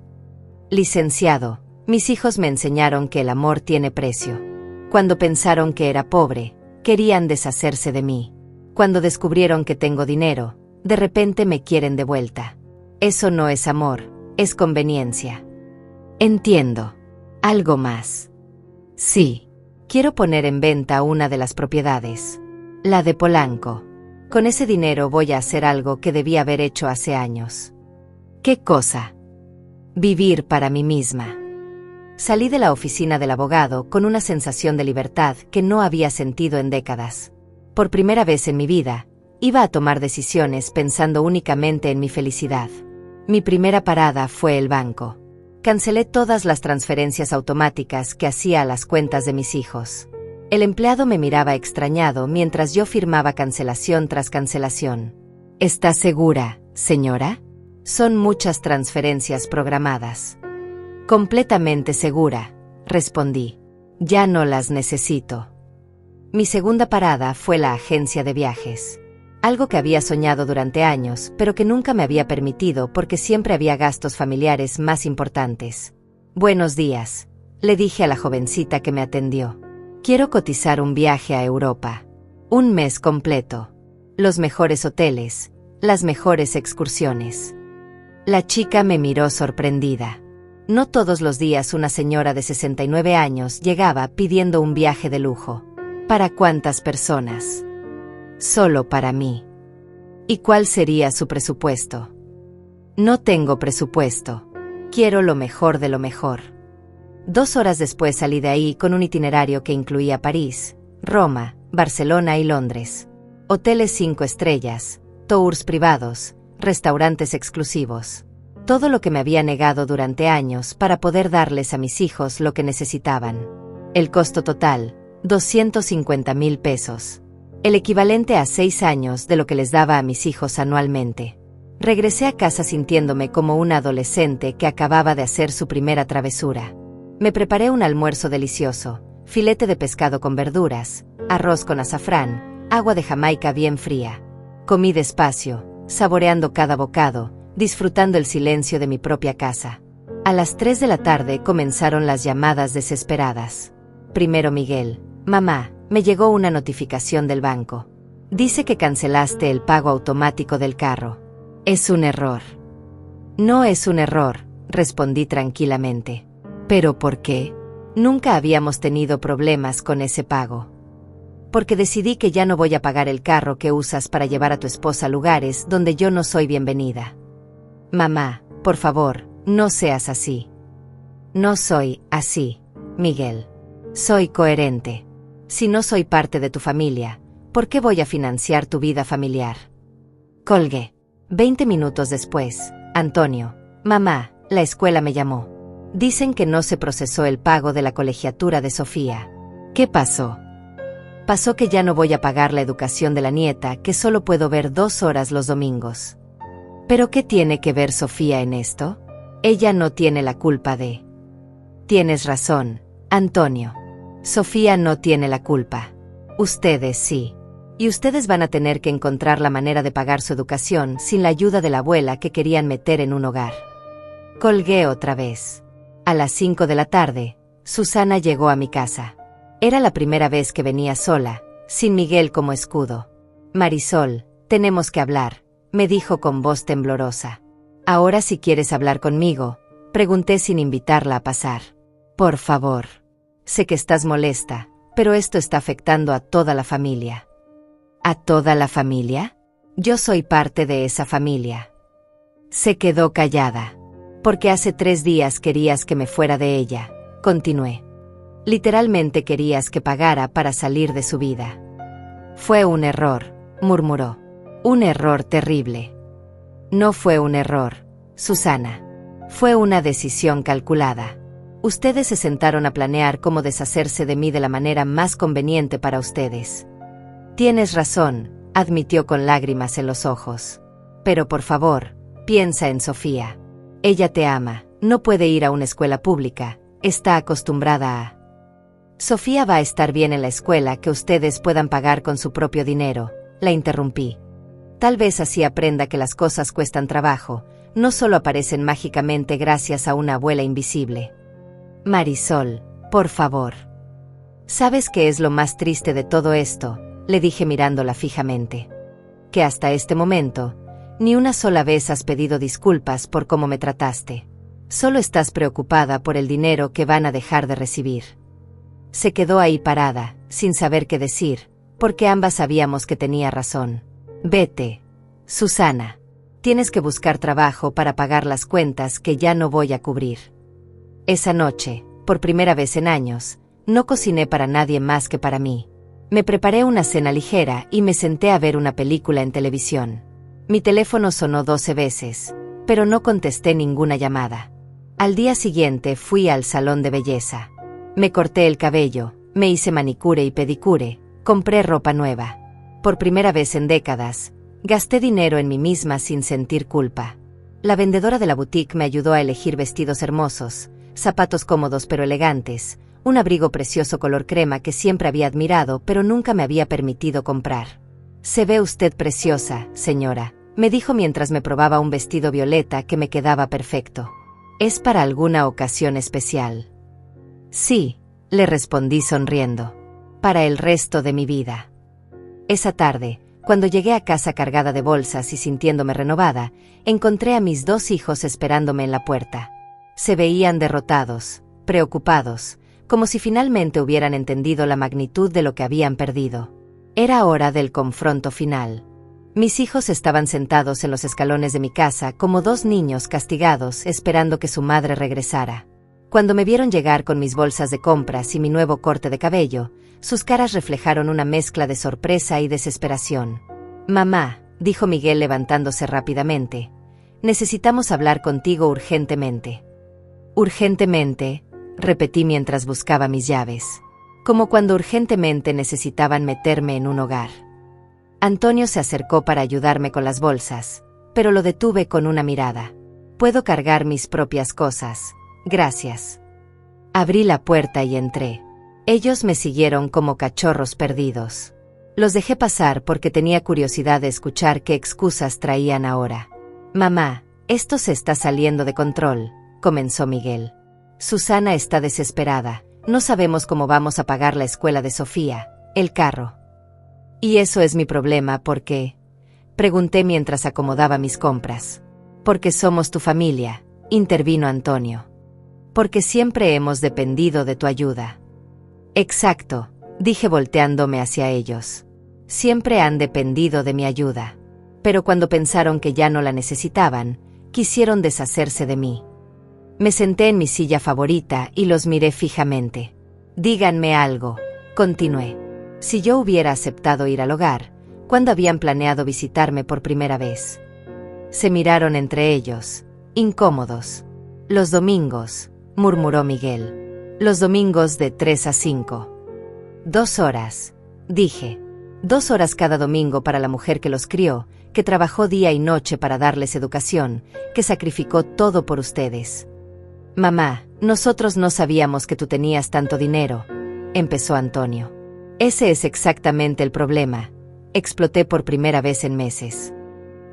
Licenciado, mis hijos me enseñaron que el amor tiene precio. Cuando pensaron que era pobre, querían deshacerse de mí. Cuando descubrieron que tengo dinero, de repente me quieren de vuelta. Eso no es amor, es conveniencia. Entiendo. ¿Algo más? Sí. Quiero poner en venta una de las propiedades. La de Polanco. Con ese dinero voy a hacer algo que debí haber hecho hace años. ¿Qué cosa? Vivir para mí misma. Salí de la oficina del abogado con una sensación de libertad que no había sentido en décadas. Por primera vez en mi vida, iba a tomar decisiones pensando únicamente en mi felicidad. Mi primera parada fue el banco. Cancelé todas las transferencias automáticas que hacía a las cuentas de mis hijos. El empleado me miraba extrañado mientras yo firmaba cancelación tras cancelación. ¿Está segura, señora? Son muchas transferencias programadas. Completamente segura, respondí. Ya no las necesito. Mi segunda parada fue la agencia de viajes. Algo que había soñado durante años, pero que nunca me había permitido porque siempre había gastos familiares más importantes. Buenos días, le dije a la jovencita que me atendió. Quiero cotizar un viaje a Europa. Un mes completo. Los mejores hoteles, las mejores excursiones. La chica me miró sorprendida. No todos los días una señora de 69 años llegaba pidiendo un viaje de lujo. ¿Para cuántas personas? Solo para mí. ¿Y cuál sería su presupuesto? No tengo presupuesto. Quiero lo mejor de lo mejor. 2 horas después salí de ahí con un itinerario que incluía París, Roma, Barcelona y Londres. Hoteles 5 estrellas, tours privados, restaurantes exclusivos. Todo lo que me había negado durante años para poder darles a mis hijos lo que necesitaban. El costo total, 250,000 pesos. El equivalente a 6 años de lo que les daba a mis hijos anualmente. Regresé a casa sintiéndome como una adolescente que acababa de hacer su primera travesura. Me preparé un almuerzo delicioso, filete de pescado con verduras, arroz con azafrán, agua de Jamaica bien fría. Comí despacio, saboreando cada bocado, disfrutando el silencio de mi propia casa. A las 3 de la tarde comenzaron las llamadas desesperadas. Primero Miguel. Mamá, me llegó una notificación del banco. Dice que cancelaste el pago automático del carro. Es un error. No es un error, respondí tranquilamente. ¿Pero por qué? Nunca habíamos tenido problemas con ese pago. Porque decidí que ya no voy a pagar el carro que usas para llevar a tu esposa a lugares donde yo no soy bienvenida. Mamá, por favor, no seas así. No soy así, Miguel. Soy coherente. Si no soy parte de tu familia, ¿por qué voy a financiar tu vida familiar? Colgué. 20 minutos después, Antonio. Mamá, la escuela me llamó. Dicen que no se procesó el pago de la colegiatura de Sofía. ¿Qué pasó? Pasó que ya no voy a pagar la educación de la nieta, que solo puedo ver 2 horas los domingos. ¿Pero qué tiene que ver Sofía en esto? Ella no tiene la culpa de... Tienes razón, Antonio. Sofía no tiene la culpa. Ustedes sí. Y ustedes van a tener que encontrar la manera de pagar su educación sin la ayuda de la abuela que querían meter en un hogar. Colgué otra vez. A las 5 de la tarde, Susana llegó a mi casa. Era la primera vez que venía sola, sin Miguel como escudo. Marisol, tenemos que hablar, me dijo con voz temblorosa. Ahora si quieres hablar conmigo, pregunté sin invitarla a pasar. Por favor. Sé que estás molesta, pero esto está afectando a toda la familia. ¿A toda la familia? Yo soy parte de esa familia. Se quedó callada. Porque hace 3 días querías que me fuera de ella, continué. Literalmente querías que pagara para salir de su vida. Fue un error, murmuró. Un error terrible. No fue un error, Susana. Fue una decisión calculada. Ustedes se sentaron a planear cómo deshacerse de mí de la manera más conveniente para ustedes. Tienes razón, admitió con lágrimas en los ojos. Pero por favor, piensa en Sofía. Ella te ama, no puede ir a una escuela pública, está acostumbrada a... Sofía va a estar bien en la escuela que ustedes puedan pagar con su propio dinero, la interrumpí. Tal vez así aprenda que las cosas cuestan trabajo, no solo aparecen mágicamente gracias a una abuela invisible. Marisol, por favor. ¿Sabes qué es lo más triste de todo esto?, le dije mirándola fijamente. Que hasta este momento, ni una sola vez has pedido disculpas por cómo me trataste. Solo estás preocupada por el dinero que van a dejar de recibir. Se quedó ahí parada, sin saber qué decir, porque ambas sabíamos que tenía razón. Vete, Susana. Tienes que buscar trabajo para pagar las cuentas que ya no voy a cubrir. Esa noche, por primera vez en años, no cociné para nadie más que para mí. Me preparé una cena ligera y me senté a ver una película en televisión. Mi teléfono sonó 12 veces, pero no contesté ninguna llamada. Al día siguiente fui al salón de belleza. Me corté el cabello, me hice manicure y pedicure, compré ropa nueva. Por primera vez en décadas, gasté dinero en mí misma sin sentir culpa. La vendedora de la boutique me ayudó a elegir vestidos hermosos, zapatos cómodos pero elegantes, un abrigo precioso color crema que siempre había admirado pero nunca me había permitido comprar. Se ve usted preciosa, señora, me dijo mientras me probaba un vestido violeta que me quedaba perfecto. ¿Es para alguna ocasión especial? Sí, le respondí sonriendo. Para el resto de mi vida. Esa tarde, cuando llegué a casa cargada de bolsas y sintiéndome renovada, encontré a mis 2 hijos esperándome en la puerta. Se veían derrotados, preocupados, como si finalmente hubieran entendido la magnitud de lo que habían perdido. Era hora del confronto final. Mis hijos estaban sentados en los escalones de mi casa como 2 niños castigados esperando que su madre regresara. Cuando me vieron llegar con mis bolsas de compras y mi nuevo corte de cabello, sus caras reflejaron una mezcla de sorpresa y desesperación. Mamá, dijo Miguel levantándose rápidamente, necesitamos hablar contigo urgentemente. Urgentemente, repetí mientras buscaba mis llaves. Como cuando urgentemente necesitaban meterme en un hogar. Antonio se acercó para ayudarme con las bolsas, pero lo detuve con una mirada. Puedo cargar mis propias cosas, gracias. Abrí la puerta y entré. Ellos me siguieron como cachorros perdidos. Los dejé pasar porque tenía curiosidad de escuchar qué excusas traían ahora. Mamá, esto se está saliendo de control, comenzó Miguel. Susana está desesperada, no sabemos cómo vamos a pagar la escuela de Sofía, el carro. Y eso es mi problema, ¿por qué? Pregunté mientras acomodaba mis compras. Porque somos tu familia, intervino Antonio. Porque siempre hemos dependido de tu ayuda. Exacto, dije volteándome hacia ellos. Siempre han dependido de mi ayuda. Pero cuando pensaron que ya no la necesitaban, quisieron deshacerse de mí. Me senté en mi silla favorita y los miré fijamente. Díganme algo, continué. Si yo hubiera aceptado ir al hogar, ¿cuándo habían planeado visitarme por primera vez? Se miraron entre ellos, incómodos. Los domingos, murmuró Miguel. Los domingos de 3 a 5. 2 horas, dije. 2 horas cada domingo para la mujer que los crió, que trabajó día y noche para darles educación, que sacrificó todo por ustedes. Mamá, nosotros no sabíamos que tú tenías tanto dinero, empezó Antonio. Ese es exactamente el problema, exploté por primera vez en meses.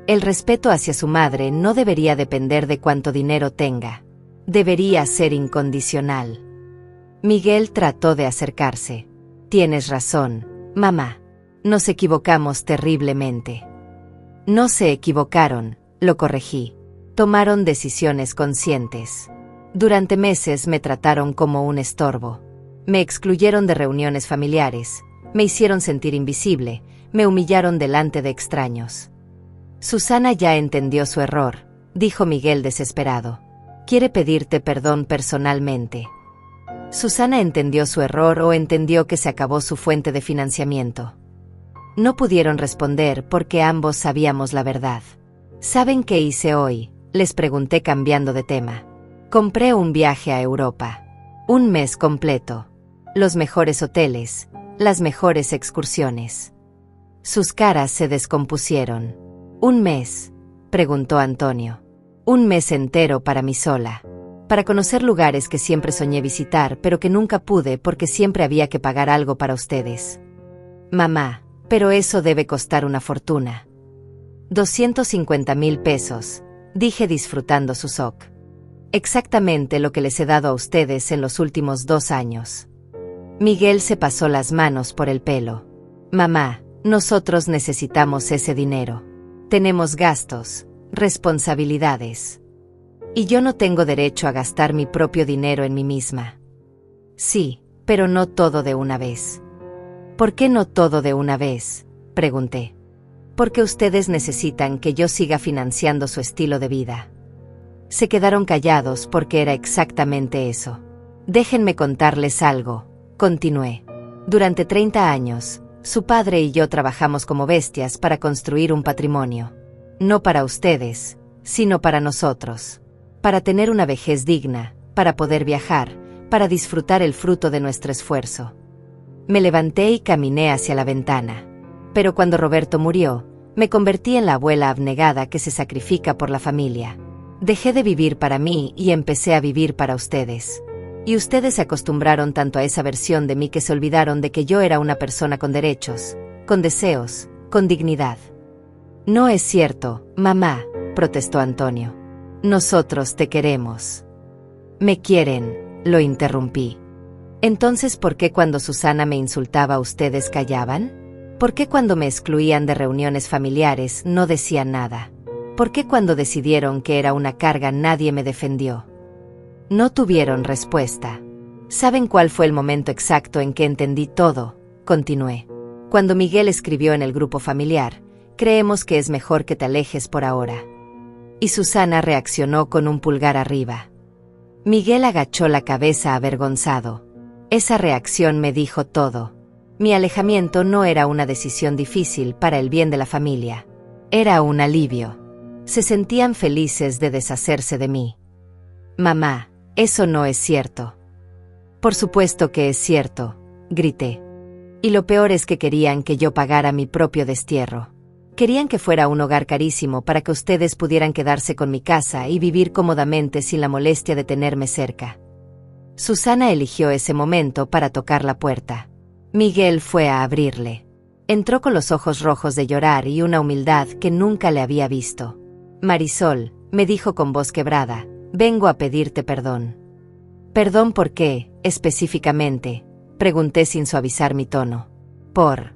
El respeto hacia su madre no debería depender de cuánto dinero tenga. Debería ser incondicional. Miguel trató de acercarse. Tienes razón, mamá. Nos equivocamos terriblemente. No se equivocaron, lo corregí. Tomaron decisiones conscientes. Durante meses me trataron como un estorbo. Me excluyeron de reuniones familiares, me hicieron sentir invisible, me humillaron delante de extraños. Susana ya entendió su error, dijo Miguel desesperado. Quiere pedirte perdón personalmente. ¿Susana entendió su error o entendió que se acabó su fuente de financiamiento? No pudieron responder porque ambos sabíamos la verdad. ¿Saben qué hice hoy?, les pregunté cambiando de tema. Compré un viaje a Europa. 1 mes completo. Los mejores hoteles, las mejores excursiones. Sus caras se descompusieron. ¿1 mes?, preguntó Antonio. 1 mes entero para mí sola. Para conocer lugares que siempre soñé visitar, pero que nunca pude porque siempre había que pagar algo para ustedes. Mamá, pero eso debe costar una fortuna. 250,000 pesos, dije disfrutando su SOC. Exactamente lo que les he dado a ustedes en los últimos 2 años. Miguel se pasó las manos por el pelo. Mamá, nosotros necesitamos ese dinero. Tenemos gastos, responsabilidades. Y yo no tengo derecho a gastar mi propio dinero en mí misma. Sí, pero no todo de una vez. ¿Por qué no todo de una vez?, pregunté. Porque ustedes necesitan que yo siga financiando su estilo de vida. Se quedaron callados porque era exactamente eso. Déjenme contarles algo, continué. Durante 30 años, su padre y yo trabajamos como bestias para construir un patrimonio. No para ustedes, sino para nosotros. Para tener una vejez digna, para poder viajar, para disfrutar el fruto de nuestro esfuerzo. Me levanté y caminé hacia la ventana. Pero cuando Roberto murió, me convertí en la abuela abnegada que se sacrifica por la familia. Dejé de vivir para mí y empecé a vivir para ustedes. Y ustedes se acostumbraron tanto a esa versión de mí que se olvidaron de que yo era una persona con derechos, con deseos, con dignidad. No es cierto, mamá, protestó Antonio. Nosotros te queremos. Me quieren, lo interrumpí. Entonces, ¿por qué cuando Susana me insultaba ustedes callaban? ¿Por qué cuando me excluían de reuniones familiares no decían nada? ¿Por qué cuando decidieron que era una carga nadie me defendió? No tuvieron respuesta. ¿Saben cuál fue el momento exacto en que entendí todo?, continué. Cuando Miguel escribió en el grupo familiar, creemos que es mejor que te alejes por ahora. Y Susana reaccionó con un pulgar arriba. Miguel agachó la cabeza avergonzado. Esa reacción me dijo todo. Mi alejamiento no era una decisión difícil para el bien de la familia. Era un alivio. Se sentían felices de deshacerse de mí. Mamá, eso no es cierto. Por supuesto que es cierto, grité. Y lo peor es que querían que yo pagara mi propio destierro. Querían que fuera un hogar carísimo para que ustedes pudieran quedarse con mi casa y vivir cómodamente sin la molestia de tenerme cerca. Susana eligió ese momento para tocar la puerta. Miguel fue a abrirle. Entró con los ojos rojos de llorar y una humildad que nunca le había visto. Marisol, me dijo con voz quebrada, vengo a pedirte perdón. ¿Perdón por qué, específicamente? Pregunté sin suavizar mi tono. Por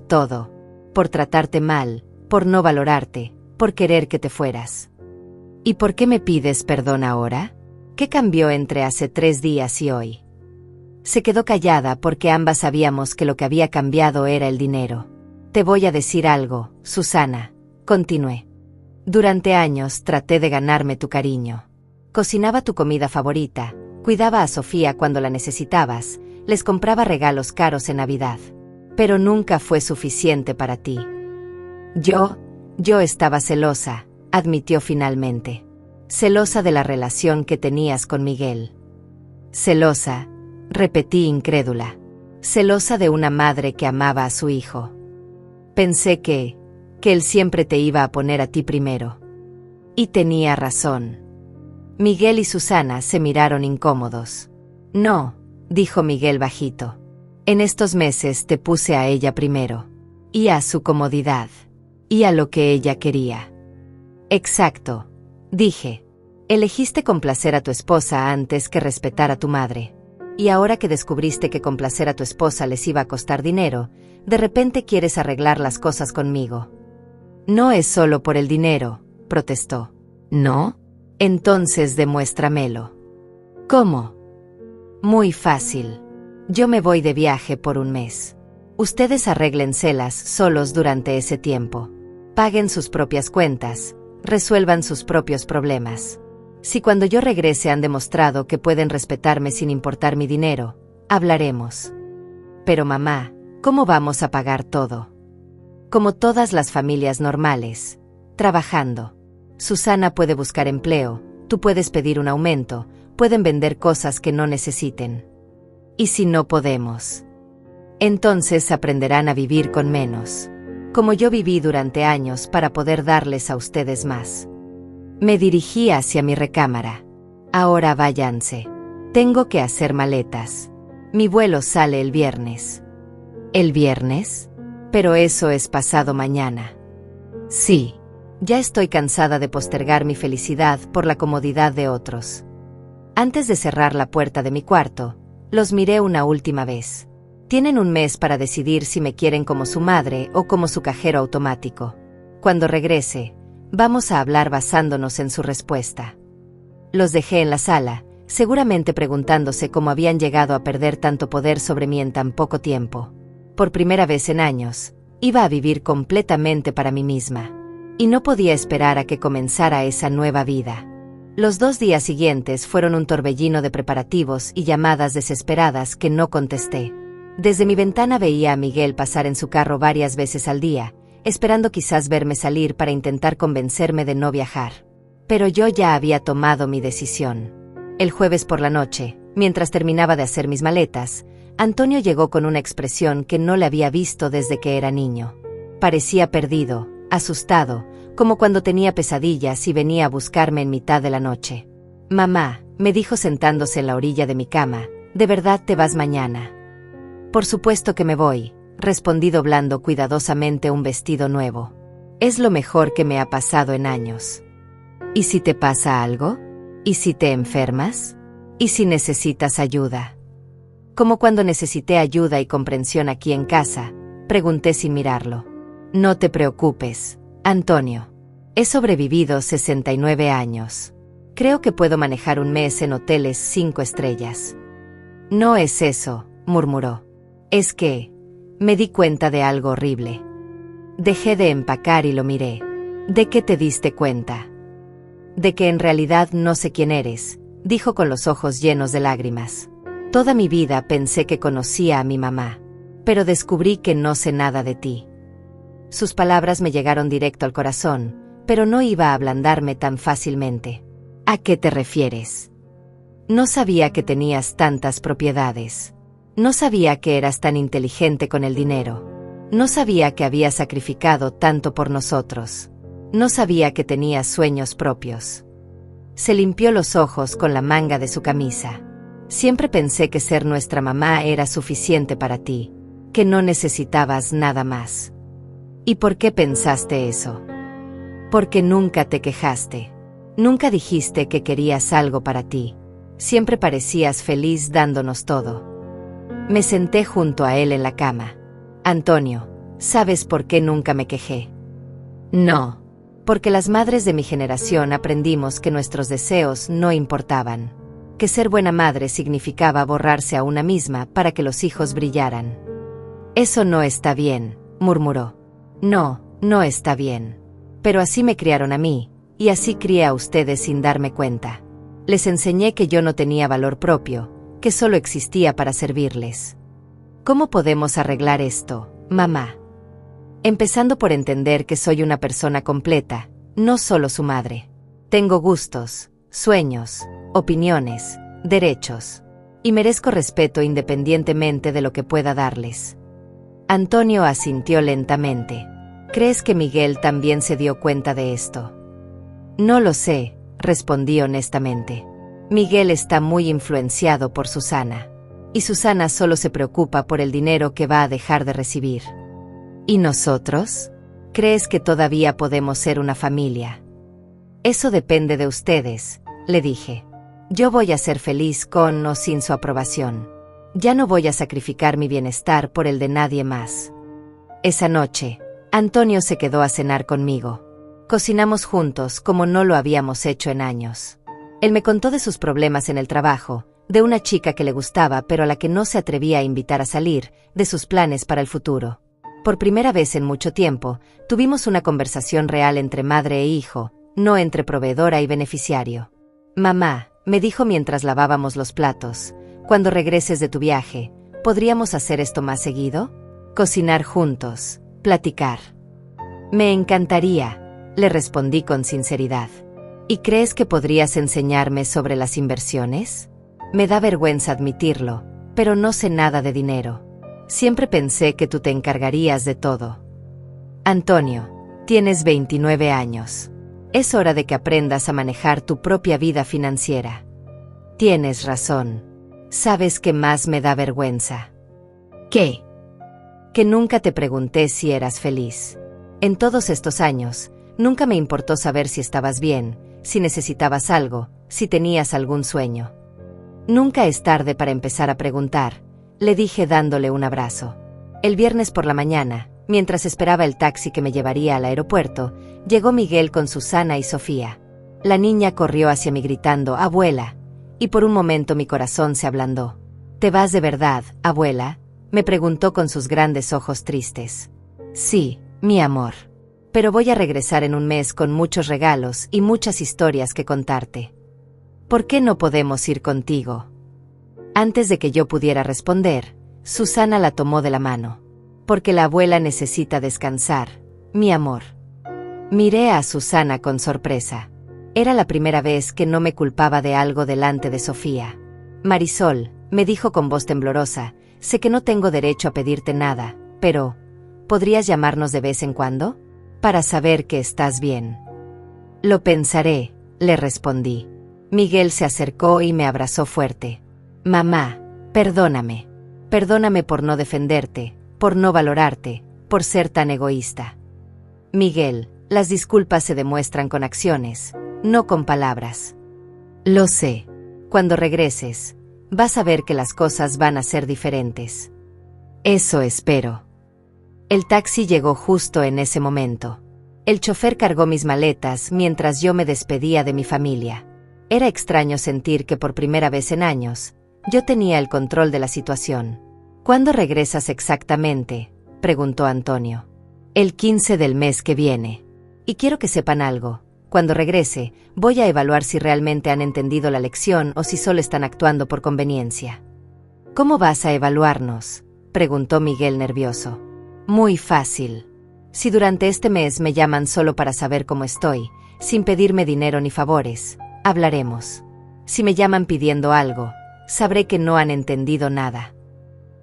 todo. Por tratarte mal, por no valorarte, por querer que te fueras. ¿Y por qué me pides perdón ahora? ¿Qué cambió entre hace 3 días y hoy? Se quedó callada porque ambas sabíamos que lo que había cambiado era el dinero. Te voy a decir algo, Susana, continué. Durante años traté de ganarme tu cariño. Cocinaba tu comida favorita, cuidaba a Sofía cuando la necesitabas, les compraba regalos caros en Navidad. Pero nunca fue suficiente para ti. Yo estaba celosa, admitió finalmente. Celosa de la relación que tenías con Miguel. Celosa, repetí incrédula. Celosa de una madre que amaba a su hijo. Pensé que él siempre te iba a poner a ti primero. Y tenía razón. Miguel y Susana se miraron incómodos. No, dijo Miguel bajito. En estos meses te puse a ella primero. Y a su comodidad. Y a lo que ella quería. Exacto, dije. Elegiste complacer a tu esposa antes que respetar a tu madre. Y ahora que descubriste que complacer a tu esposa les iba a costar dinero, de repente quieres arreglar las cosas conmigo. No es solo por el dinero, protestó. ¿No? Entonces demuéstramelo. ¿Cómo? Muy fácil. Yo me voy de viaje por 1 mes. Ustedes arréglenselas solos durante ese tiempo. Paguen sus propias cuentas, resuelvan sus propios problemas. Si cuando yo regrese han demostrado que pueden respetarme sin importar mi dinero, hablaremos. Pero mamá, ¿cómo vamos a pagar todo? Como todas las familias normales, trabajando. Susana puede buscar empleo, tú puedes pedir un aumento, pueden vender cosas que no necesiten. ¿Y si no podemos? Entonces aprenderán a vivir con menos. Como yo viví durante años para poder darles a ustedes más. Me dirigí hacia mi recámara. Ahora váyanse. Tengo que hacer maletas. Mi vuelo sale el viernes. ¿El viernes? Pero eso es pasado mañana. Sí. Ya estoy cansada de postergar mi felicidad por la comodidad de otros. Antes de cerrar la puerta de mi cuarto, los miré una última vez. Tienen 1 mes para decidir si me quieren como su madre o como su cajero automático. Cuando regrese, vamos a hablar basándonos en su respuesta. Los dejé en la sala, seguramente preguntándose cómo habían llegado a perder tanto poder sobre mí en tan poco tiempo. Por primera vez en años, iba a vivir completamente para mí misma. Y no podía esperar a que comenzara esa nueva vida. Los 2 días siguientes fueron un torbellino de preparativos y llamadas desesperadas que no contesté. Desde mi ventana veía a Miguel pasar en su carro varias veces al día, esperando quizás verme salir para intentar convencerme de no viajar. Pero yo ya había tomado mi decisión. El jueves por la noche, mientras terminaba de hacer mis maletas, Antonio llegó con una expresión que no le había visto desde que era niño. Parecía perdido, asustado, como cuando tenía pesadillas y venía a buscarme en mitad de la noche. Mamá, me dijo sentándose en la orilla de mi cama, ¿de verdad te vas mañana? Por supuesto que me voy, respondí doblando cuidadosamente un vestido nuevo. Es lo mejor que me ha pasado en años. ¿Y si te pasa algo? ¿Y si te enfermas? ¿Y si necesitas ayuda? Como cuando necesité ayuda y comprensión aquí en casa, pregunté sin mirarlo. No te preocupes, Antonio. He sobrevivido 69 años. Creo que puedo manejar 1 mes en hoteles 5 estrellas. No es eso, murmuró. Es que me di cuenta de algo horrible. Dejé de empacar y lo miré. ¿De qué te diste cuenta? De que en realidad no sé quién eres, dijo con los ojos llenos de lágrimas. Toda mi vida pensé que conocía a mi mamá, pero descubrí que no sé nada de ti. Sus palabras me llegaron directo al corazón, pero no iba a ablandarme tan fácilmente. ¿A qué te refieres? No sabía que tenías tantas propiedades. No sabía que eras tan inteligente con el dinero. No sabía que habías sacrificado tanto por nosotros. No sabía que tenías sueños propios. Se limpió los ojos con la manga de su camisa. Siempre pensé que ser nuestra mamá era suficiente para ti, que no necesitabas nada más. ¿Y por qué pensaste eso? Porque nunca te quejaste. Nunca dijiste que querías algo para ti. Siempre parecías feliz dándonos todo. Me senté junto a él en la cama. Antonio, ¿sabes por qué nunca me quejé? No. Porque las madres de mi generación aprendimos que nuestros deseos no importaban, que ser buena madre significaba borrarse a una misma para que los hijos brillaran. Eso no está bien, murmuró. No, no está bien. Pero así me criaron a mí, y así crié a ustedes sin darme cuenta. Les enseñé que yo no tenía valor propio, que solo existía para servirles. ¿Cómo podemos arreglar esto, mamá? Empezando por entender que soy una persona completa, no solo su madre. Tengo gustos, sueños, opiniones, derechos. Y merezco respeto independientemente de lo que pueda darles. Antonio asintió lentamente. ¿Crees que Miguel también se dio cuenta de esto? No lo sé, respondí honestamente. Miguel está muy influenciado por Susana. Y Susana solo se preocupa por el dinero que va a dejar de recibir. ¿Y nosotros? ¿Crees que todavía podemos ser una familia? Eso depende de ustedes, le dije. Yo voy a ser feliz con o sin su aprobación. Ya no voy a sacrificar mi bienestar por el de nadie más. Esa noche, Antonio se quedó a cenar conmigo. Cocinamos juntos como no lo habíamos hecho en años. Él me contó de sus problemas en el trabajo, de una chica que le gustaba pero a la que no se atrevía a invitar a salir, de sus planes para el futuro. Por primera vez en mucho tiempo, tuvimos una conversación real entre madre e hijo, no entre proveedora y beneficiario. Mamá, me dijo mientras lavábamos los platos, cuando regreses de tu viaje, ¿podríamos hacer esto más seguido? Cocinar juntos, platicar. Me encantaría, le respondí con sinceridad. ¿Y crees que podrías enseñarme sobre las inversiones? Me da vergüenza admitirlo, pero no sé nada de dinero. Siempre pensé que tú te encargarías de todo. Antonio, tienes 29 años. Es hora de que aprendas a manejar tu propia vida financiera. Tienes razón. ¿Sabes qué más me da vergüenza? ¿Qué? Que nunca te pregunté si eras feliz. En todos estos años, nunca me importó saber si estabas bien, si necesitabas algo, si tenías algún sueño. Nunca es tarde para empezar a preguntar, le dije dándole un abrazo. El viernes por la mañana, mientras esperaba el taxi que me llevaría al aeropuerto, llegó Miguel con Susana y Sofía. La niña corrió hacia mí gritando, «Abuela», y por un momento mi corazón se ablandó. «¿Te vas de verdad, abuela?», me preguntó con sus grandes ojos tristes. «Sí, mi amor. Pero voy a regresar en un mes con muchos regalos y muchas historias que contarte. ¿Por qué no podemos ir contigo?». Antes de que yo pudiera responder, Susana la tomó de la mano. «Porque la abuela necesita descansar, mi amor». Miré a Susana con sorpresa. Era la primera vez que no me culpaba de algo delante de Sofía. «Marisol», me dijo con voz temblorosa, «sé que no tengo derecho a pedirte nada, pero ¿podrías llamarnos de vez en cuando? Para saber que estás bien». «Lo pensaré», le respondí. Miguel se acercó y me abrazó fuerte. «Mamá, perdóname. Perdóname por no defenderte, por no valorarte, por ser tan egoísta». «Miguel, las disculpas se demuestran con acciones, no con palabras». «Lo sé. Cuando regreses, vas a ver que las cosas van a ser diferentes». «Eso espero». El taxi llegó justo en ese momento. El chofer cargó mis maletas mientras yo me despedía de mi familia. Era extraño sentir que por primera vez en años, yo tenía el control de la situación. «¿Cuándo regresas exactamente?», preguntó Antonio. «El 15 del mes que viene. Y quiero que sepan algo. Cuando regrese, voy a evaluar si realmente han entendido la lección o si solo están actuando por conveniencia». «¿Cómo vas a evaluarnos?», preguntó Miguel nervioso. «Muy fácil. Si durante este mes me llaman solo para saber cómo estoy, sin pedirme dinero ni favores, hablaremos. Si me llaman pidiendo algo, sabré que no han entendido nada.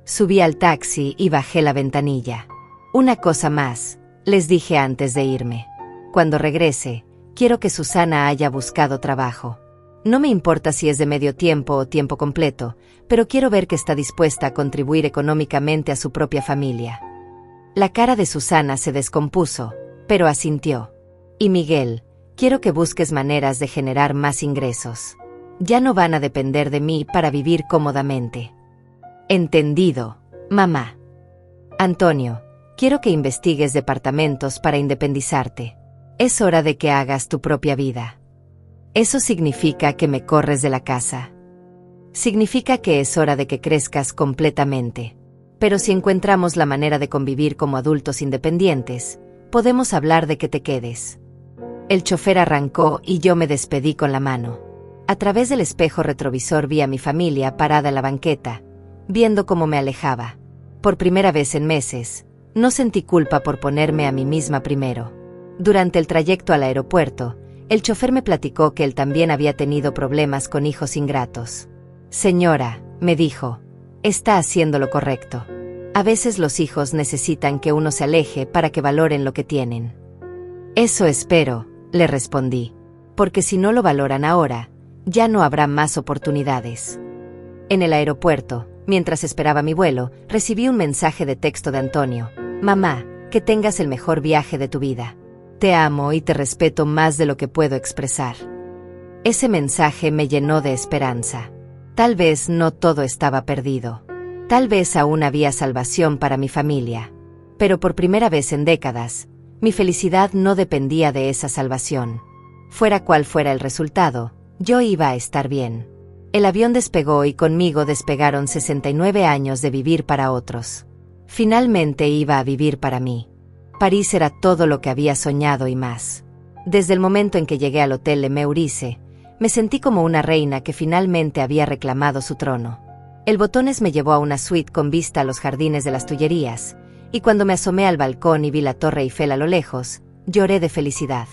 Subí al taxi y bajé la ventanilla. Una cosa más, les dije antes de irme. Cuando regrese, quiero que Susana haya buscado trabajo. No me importa si es de medio tiempo o tiempo completo, pero quiero ver que está dispuesta a contribuir económicamente a su propia familia. La cara de Susana se descompuso, pero asintió. Y Miguel, quiero que busques maneras de generar más ingresos. Ya no van a depender de mí para vivir cómodamente. Entendido, mamá. Antonio, quiero que investigues departamentos para independizarte. Es hora de que hagas tu propia vida. ¿Eso significa que me corres de la casa? Significa que es hora de que crezcas completamente. Pero si encontramos la manera de convivir como adultos independientes, podemos hablar de que te quedes. El chofer arrancó y yo me despedí con la mano. A través del espejo retrovisor vi a mi familia parada en la banqueta, viendo cómo me alejaba. Por primera vez en meses, no sentí culpa por ponerme a mí misma primero. Durante el trayecto al aeropuerto, el chofer me platicó que él también había tenido problemas con hijos ingratos. Señora, me dijo, está haciendo lo correcto. A veces los hijos necesitan que uno se aleje para que valoren lo que tienen. Eso espero, le respondí, porque si no lo valoran ahora, ya no habrá más oportunidades. En el aeropuerto, mientras esperaba mi vuelo, recibí un mensaje de texto de Antonio. Mamá, que tengas el mejor viaje de tu vida. Te amo y te respeto más de lo que puedo expresar. Ese mensaje me llenó de esperanza. Tal vez no todo estaba perdido. Tal vez aún había salvación para mi familia. Pero por primera vez en décadas, mi felicidad no dependía de esa salvación. Fuera cual fuera el resultado, yo iba a estar bien. El avión despegó y conmigo despegaron 69 años de vivir para otros. Finalmente iba a vivir para mí. París era todo lo que había soñado y más. Desde el momento en que llegué al Hotel Le Meurice, me sentí como una reina que finalmente había reclamado su trono. El Botones me llevó a una suite con vista a los jardines de las Tullerías, y cuando me asomé al balcón y vi la Torre Eiffel a lo lejos, lloré de felicidad.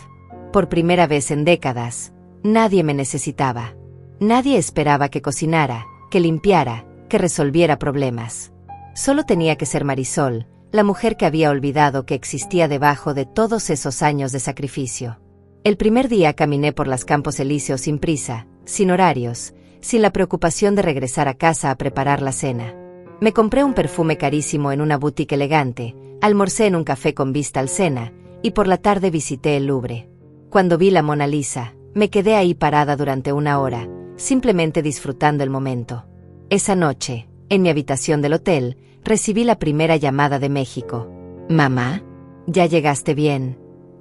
Por primera vez en décadas, nadie me necesitaba. Nadie esperaba que cocinara, que limpiara, que resolviera problemas. Solo tenía que ser Marisol, la mujer que había olvidado que existía debajo de todos esos años de sacrificio. El primer día caminé por los Campos Elíseos sin prisa, sin horarios, sin la preocupación de regresar a casa a preparar la cena. Me compré un perfume carísimo en una boutique elegante, almorcé en un café con vista al Sena, y por la tarde visité el Louvre. Cuando vi la Mona Lisa, me quedé ahí parada durante una hora, simplemente disfrutando el momento. Esa noche, en mi habitación del hotel, recibí la primera llamada de México. «Mamá, ¿ya llegaste bien?»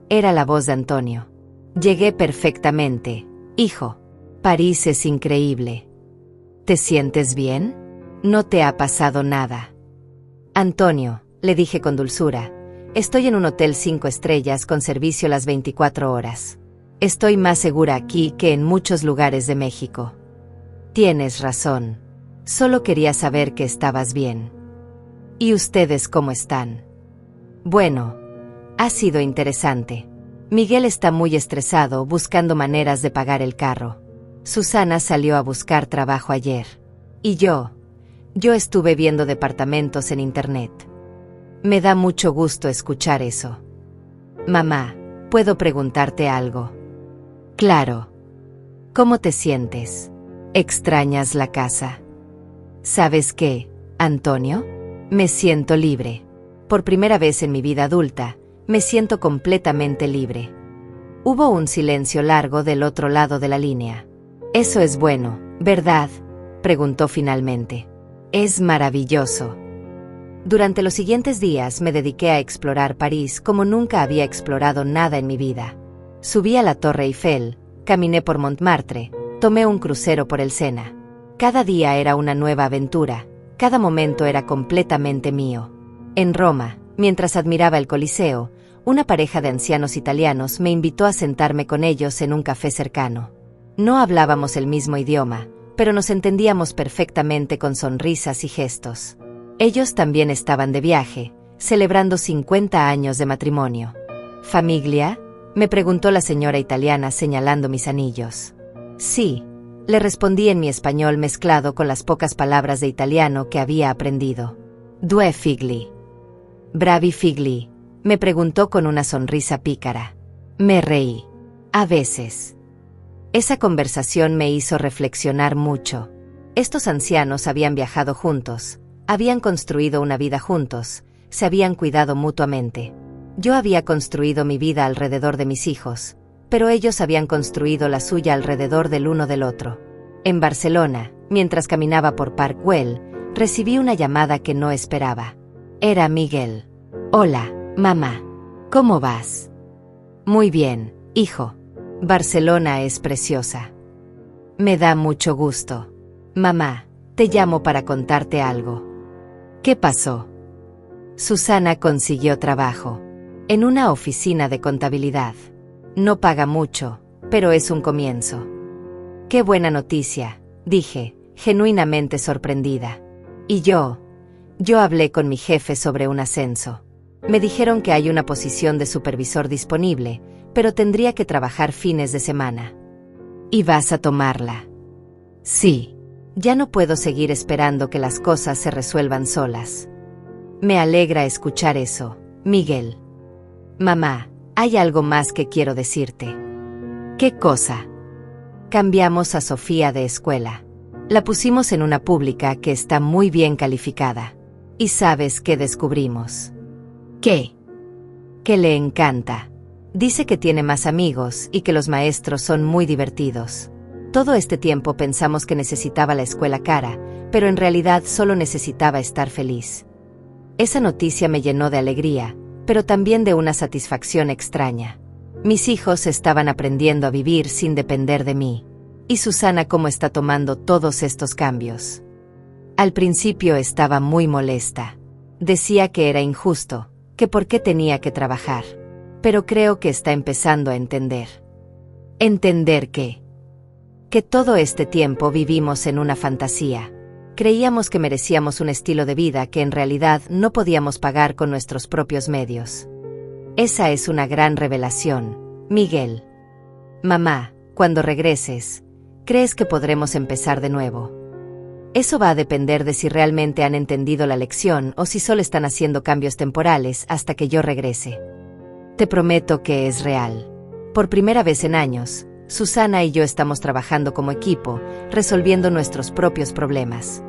Era la voz de Antonio. «Llegué perfectamente, hijo. París es increíble. ¿Te sientes bien? No te ha pasado nada». «Antonio», le dije con dulzura, «estoy en un hotel 5 estrellas con servicio las 24 horas. Estoy más segura aquí que en muchos lugares de México». «Tienes razón. Solo quería saber que estabas bien». «¿Y ustedes cómo están?» «Bueno, ha sido interesante. Miguel está muy estresado buscando maneras de pagar el carro. Susana salió a buscar trabajo ayer. Y yo estuve viendo departamentos en internet». «Me da mucho gusto escuchar eso». «Mamá, ¿puedo preguntarte algo?» «Claro. ¿Cómo te sientes? ¿Extrañas la casa?» «¿Sabes qué, Antonio? Me siento libre. Por primera vez en mi vida adulta, me siento completamente libre». Hubo un silencio largo del otro lado de la línea. «Eso es bueno, ¿verdad?», preguntó finalmente. «Es maravilloso». Durante los siguientes días me dediqué a explorar París como nunca había explorado nada en mi vida. Subí a la Torre Eiffel, caminé por Montmartre, tomé un crucero por el Sena. Cada día era una nueva aventura, cada momento era completamente mío. En Roma, mientras admiraba el Coliseo, una pareja de ancianos italianos me invitó a sentarme con ellos en un café cercano. No hablábamos el mismo idioma, pero nos entendíamos perfectamente con sonrisas y gestos. Ellos también estaban de viaje, celebrando 50 años de matrimonio. ¿Famiglia?, me preguntó la señora italiana señalando mis anillos. Sí, le respondí en mi español mezclado con las pocas palabras de italiano que había aprendido. Due figli. Bravi figli, me preguntó con una sonrisa pícara. Me reí. A veces. Esa conversación me hizo reflexionar mucho. Estos ancianos habían viajado juntos, habían construido una vida juntos, se habían cuidado mutuamente. Yo había construido mi vida alrededor de mis hijos, pero ellos habían construido la suya alrededor del uno del otro. En Barcelona, mientras caminaba por Park Güell, recibí una llamada que no esperaba. Era Miguel. Hola, mamá. ¿Cómo vas? Muy bien, hijo. Barcelona es preciosa. Me da mucho gusto. Mamá, te llamo para contarte algo. ¿Qué pasó? Susana consiguió trabajo. En una oficina de contabilidad. No paga mucho, pero es un comienzo. Qué buena noticia, dije, genuinamente sorprendida. Y yo hablé con mi jefe sobre un ascenso. Me dijeron que hay una posición de supervisor disponible, pero tendría que trabajar fines de semana. ¿Y vas a tomarla? Sí. Ya no puedo seguir esperando que las cosas se resuelvan solas. Me alegra escuchar eso, Miguel. Mamá, hay algo más que quiero decirte. ¿Qué cosa? Cambiamos a Sofía de escuela. La pusimos en una pública que está muy bien calificada. ¿Y sabes qué descubrimos? ¿Qué? Que le encanta. Dice que tiene más amigos y que los maestros son muy divertidos. Todo este tiempo pensamos que necesitaba la escuela cara, pero en realidad solo necesitaba estar feliz. Esa noticia me llenó de alegría, pero también de una satisfacción extraña. Mis hijos estaban aprendiendo a vivir sin depender de mí. ¿Y Susana cómo está tomando todos estos cambios? Al principio estaba muy molesta. Decía que era injusto, que por qué tenía que trabajar. Pero creo que está empezando a entender. ¿Entender qué? Que todo este tiempo vivimos en una fantasía. Creíamos que merecíamos un estilo de vida que en realidad no podíamos pagar con nuestros propios medios. Esa es una gran revelación, Miguel. Mamá, cuando regreses, ¿crees que podremos empezar de nuevo? Eso va a depender de si realmente han entendido la lección o si solo están haciendo cambios temporales hasta que yo regrese. Te prometo que es real. Por primera vez en años, Susana y yo estamos trabajando como equipo, resolviendo nuestros propios problemas.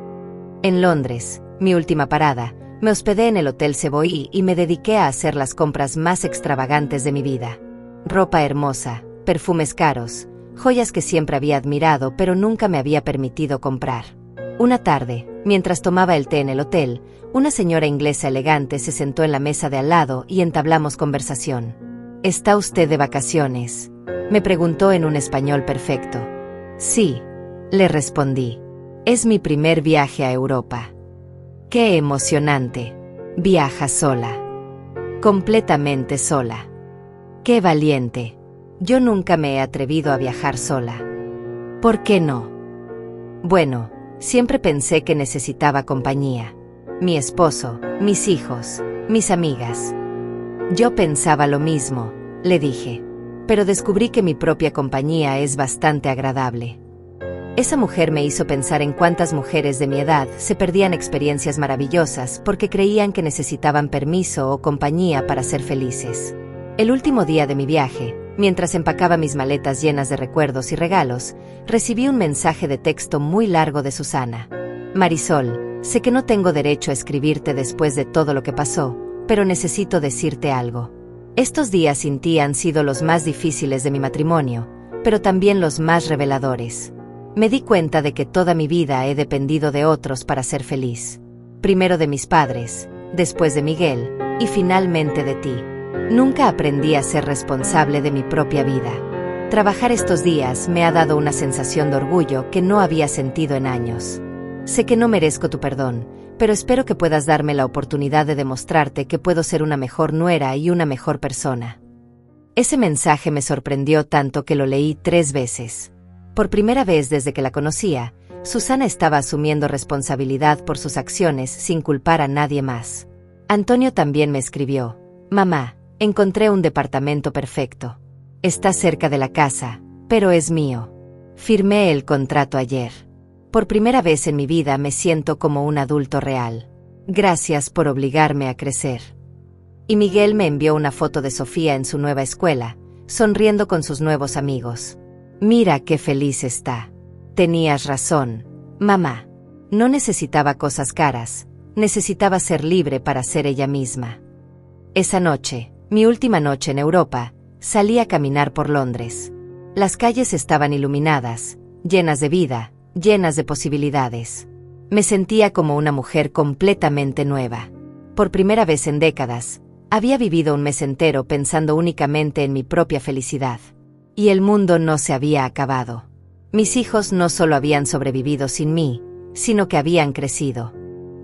En Londres, mi última parada, me hospedé en el Hotel Savoy y me dediqué a hacer las compras más extravagantes de mi vida. Ropa hermosa, perfumes caros, joyas que siempre había admirado pero nunca me había permitido comprar. Una tarde, mientras tomaba el té en el hotel, una señora inglesa elegante se sentó en la mesa de al lado y entablamos conversación. ¿Está usted de vacaciones?, me preguntó en un español perfecto. Sí, le respondí. Es mi primer viaje a Europa. ¡Qué emocionante! Viaja sola. Completamente sola. ¡Qué valiente! Yo nunca me he atrevido a viajar sola. ¿Por qué no? Bueno, siempre pensé que necesitaba compañía. Mi esposo, mis hijos, mis amigas. Yo pensaba lo mismo, le dije. Pero descubrí que mi propia compañía es bastante agradable. Esa mujer me hizo pensar en cuántas mujeres de mi edad se perdían experiencias maravillosas porque creían que necesitaban permiso o compañía para ser felices. El último día de mi viaje, mientras empacaba mis maletas llenas de recuerdos y regalos, recibí un mensaje de texto muy largo de Susana. Marisol, sé que no tengo derecho a escribirte después de todo lo que pasó, pero necesito decirte algo. Estos días sin ti han sido los más difíciles de mi matrimonio, pero también los más reveladores. Me di cuenta de que toda mi vida he dependido de otros para ser feliz. Primero de mis padres, después de Miguel, y finalmente de ti. Nunca aprendí a ser responsable de mi propia vida. Trabajar estos días me ha dado una sensación de orgullo que no había sentido en años. Sé que no merezco tu perdón, pero espero que puedas darme la oportunidad de demostrarte que puedo ser una mejor nuera y una mejor persona. Ese mensaje me sorprendió tanto que lo leí 3 veces. Por primera vez desde que la conocía, Susana estaba asumiendo responsabilidad por sus acciones sin culpar a nadie más. Antonio también me escribió: mamá, encontré un departamento perfecto. Está cerca de la casa, pero es mío. Firmé el contrato ayer. Por primera vez en mi vida me siento como un adulto real. Gracias por obligarme a crecer. Y Miguel me envió una foto de Sofía en su nueva escuela, sonriendo con sus nuevos amigos. Mira qué feliz está. Tenías razón, mamá. No necesitaba cosas caras, necesitaba ser libre para ser ella misma. Esa noche, mi última noche en Europa, salí a caminar por Londres. Las calles estaban iluminadas, llenas de vida, llenas de posibilidades. Me sentía como una mujer completamente nueva. Por primera vez en décadas, había vivido un mes entero pensando únicamente en mi propia felicidad. Y el mundo no se había acabado. Mis hijos no solo habían sobrevivido sin mí, sino que habían crecido.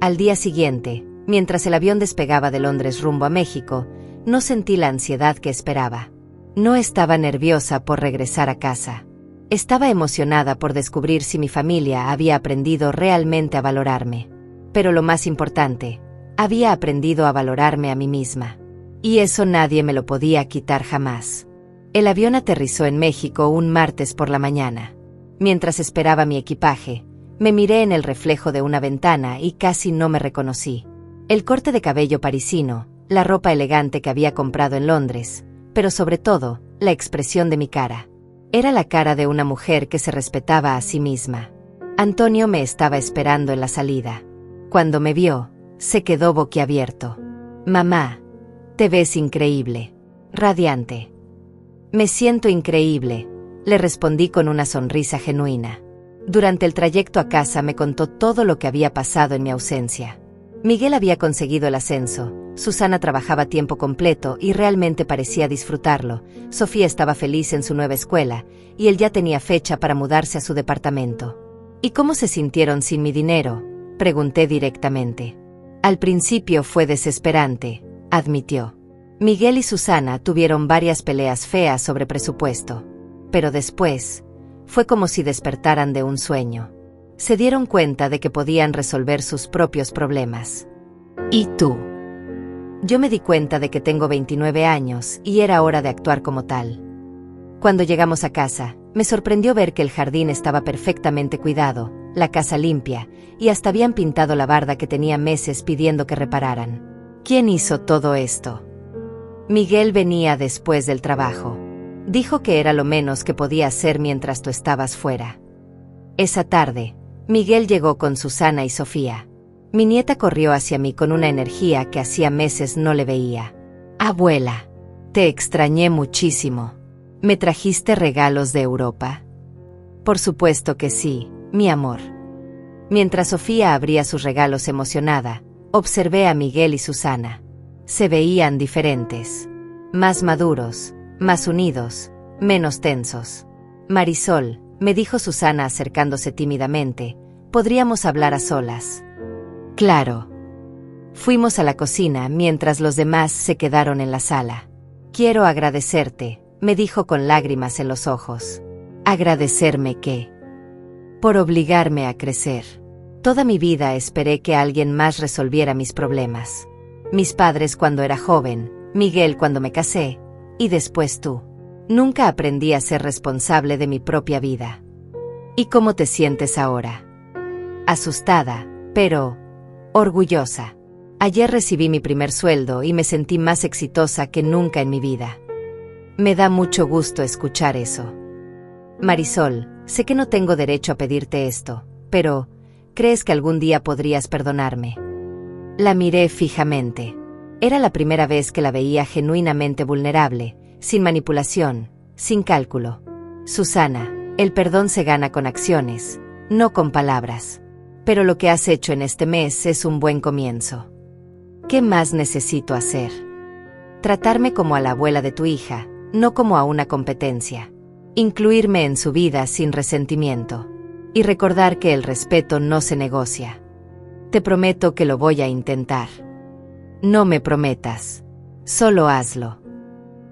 Al día siguiente, mientras el avión despegaba de Londres rumbo a México, no sentí la ansiedad que esperaba. No estaba nerviosa por regresar a casa. Estaba emocionada por descubrir si mi familia había aprendido realmente a valorarme. Pero lo más importante, había aprendido a valorarme a mí misma. Y eso nadie me lo podía quitar jamás. El avión aterrizó en México un martes por la mañana. Mientras esperaba mi equipaje, me miré en el reflejo de una ventana y casi no me reconocí. El corte de cabello parisino, la ropa elegante que había comprado en Londres, pero sobre todo, la expresión de mi cara. Era la cara de una mujer que se respetaba a sí misma. Antonio me estaba esperando en la salida. Cuando me vio, se quedó boquiabierto. Mamá, te ves increíble. Radiante. Me siento increíble, le respondí con una sonrisa genuina. Durante el trayecto a casa me contó todo lo que había pasado en mi ausencia. Miguel había conseguido el ascenso, Susana trabajaba a tiempo completo y realmente parecía disfrutarlo, Sofía estaba feliz en su nueva escuela, y él ya tenía fecha para mudarse a su departamento. ¿Y cómo se sintieron sin mi dinero?, pregunté directamente. Al principio fue desesperante, admitió. Miguel y Susana tuvieron varias peleas feas sobre presupuesto. Pero después, fue como si despertaran de un sueño. Se dieron cuenta de que podían resolver sus propios problemas. ¿Y tú? Yo me di cuenta de que tengo 29 años y era hora de actuar como tal. Cuando llegamos a casa, me sorprendió ver que el jardín estaba perfectamente cuidado, la casa limpia, y hasta habían pintado la barda que tenía meses pidiendo que repararan. ¿Quién hizo todo esto? Miguel venía después del trabajo. Dijo que era lo menos que podía hacer mientras tú estabas fuera. Esa tarde, Miguel llegó con Susana y Sofía. Mi nieta corrió hacia mí con una energía que hacía meses no le veía. Abuela, te extrañé muchísimo. ¿Me trajiste regalos de Europa? Por supuesto que sí, mi amor. Mientras Sofía abría sus regalos emocionada, observé a Miguel y Susana. Se veían diferentes. Más maduros, más unidos, menos tensos. Marisol, me dijo Susana acercándose tímidamente, ¿podríamos hablar a solas? Claro. Fuimos a la cocina mientras los demás se quedaron en la sala. Quiero agradecerte, me dijo con lágrimas en los ojos. ¿Agradecerme qué? Por obligarme a crecer. Toda mi vida esperé que alguien más resolviera mis problemas. Mis padres cuando era joven, Miguel cuando me casé, y después tú. Nunca aprendí a ser responsable de mi propia vida. ¿Y cómo te sientes ahora? Asustada, pero orgullosa. Ayer recibí mi primer sueldo y me sentí más exitosa que nunca en mi vida. Me da mucho gusto escuchar eso. Marisol, sé que no tengo derecho a pedirte esto, pero ¿crees que algún día podrías perdonarme? La miré fijamente. Era la primera vez que la veía genuinamente vulnerable, sin manipulación, sin cálculo. Susana, el perdón se gana con acciones, no con palabras. Pero lo que has hecho en este mes es un buen comienzo. ¿Qué más necesito hacer? Tratarme como a la abuela de tu hija, no como a una competencia. Incluirme en su vida sin resentimiento. Y recordar que el respeto no se negocia. Te prometo que lo voy a intentar. No me prometas. Solo hazlo.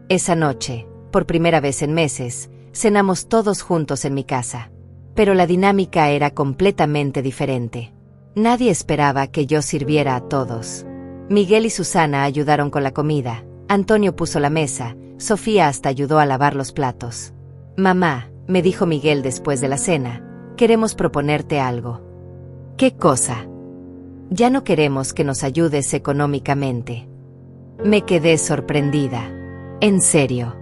Esa noche, por primera vez en meses, cenamos todos juntos en mi casa. Pero la dinámica era completamente diferente. Nadie esperaba que yo sirviera a todos. Miguel y Susana ayudaron con la comida, Antonio puso la mesa, Sofía hasta ayudó a lavar los platos. Mamá, me dijo Miguel después de la cena, queremos proponerte algo. ¿Qué cosa? Ya no queremos que nos ayudes económicamente. Me quedé sorprendida. ¿En serio?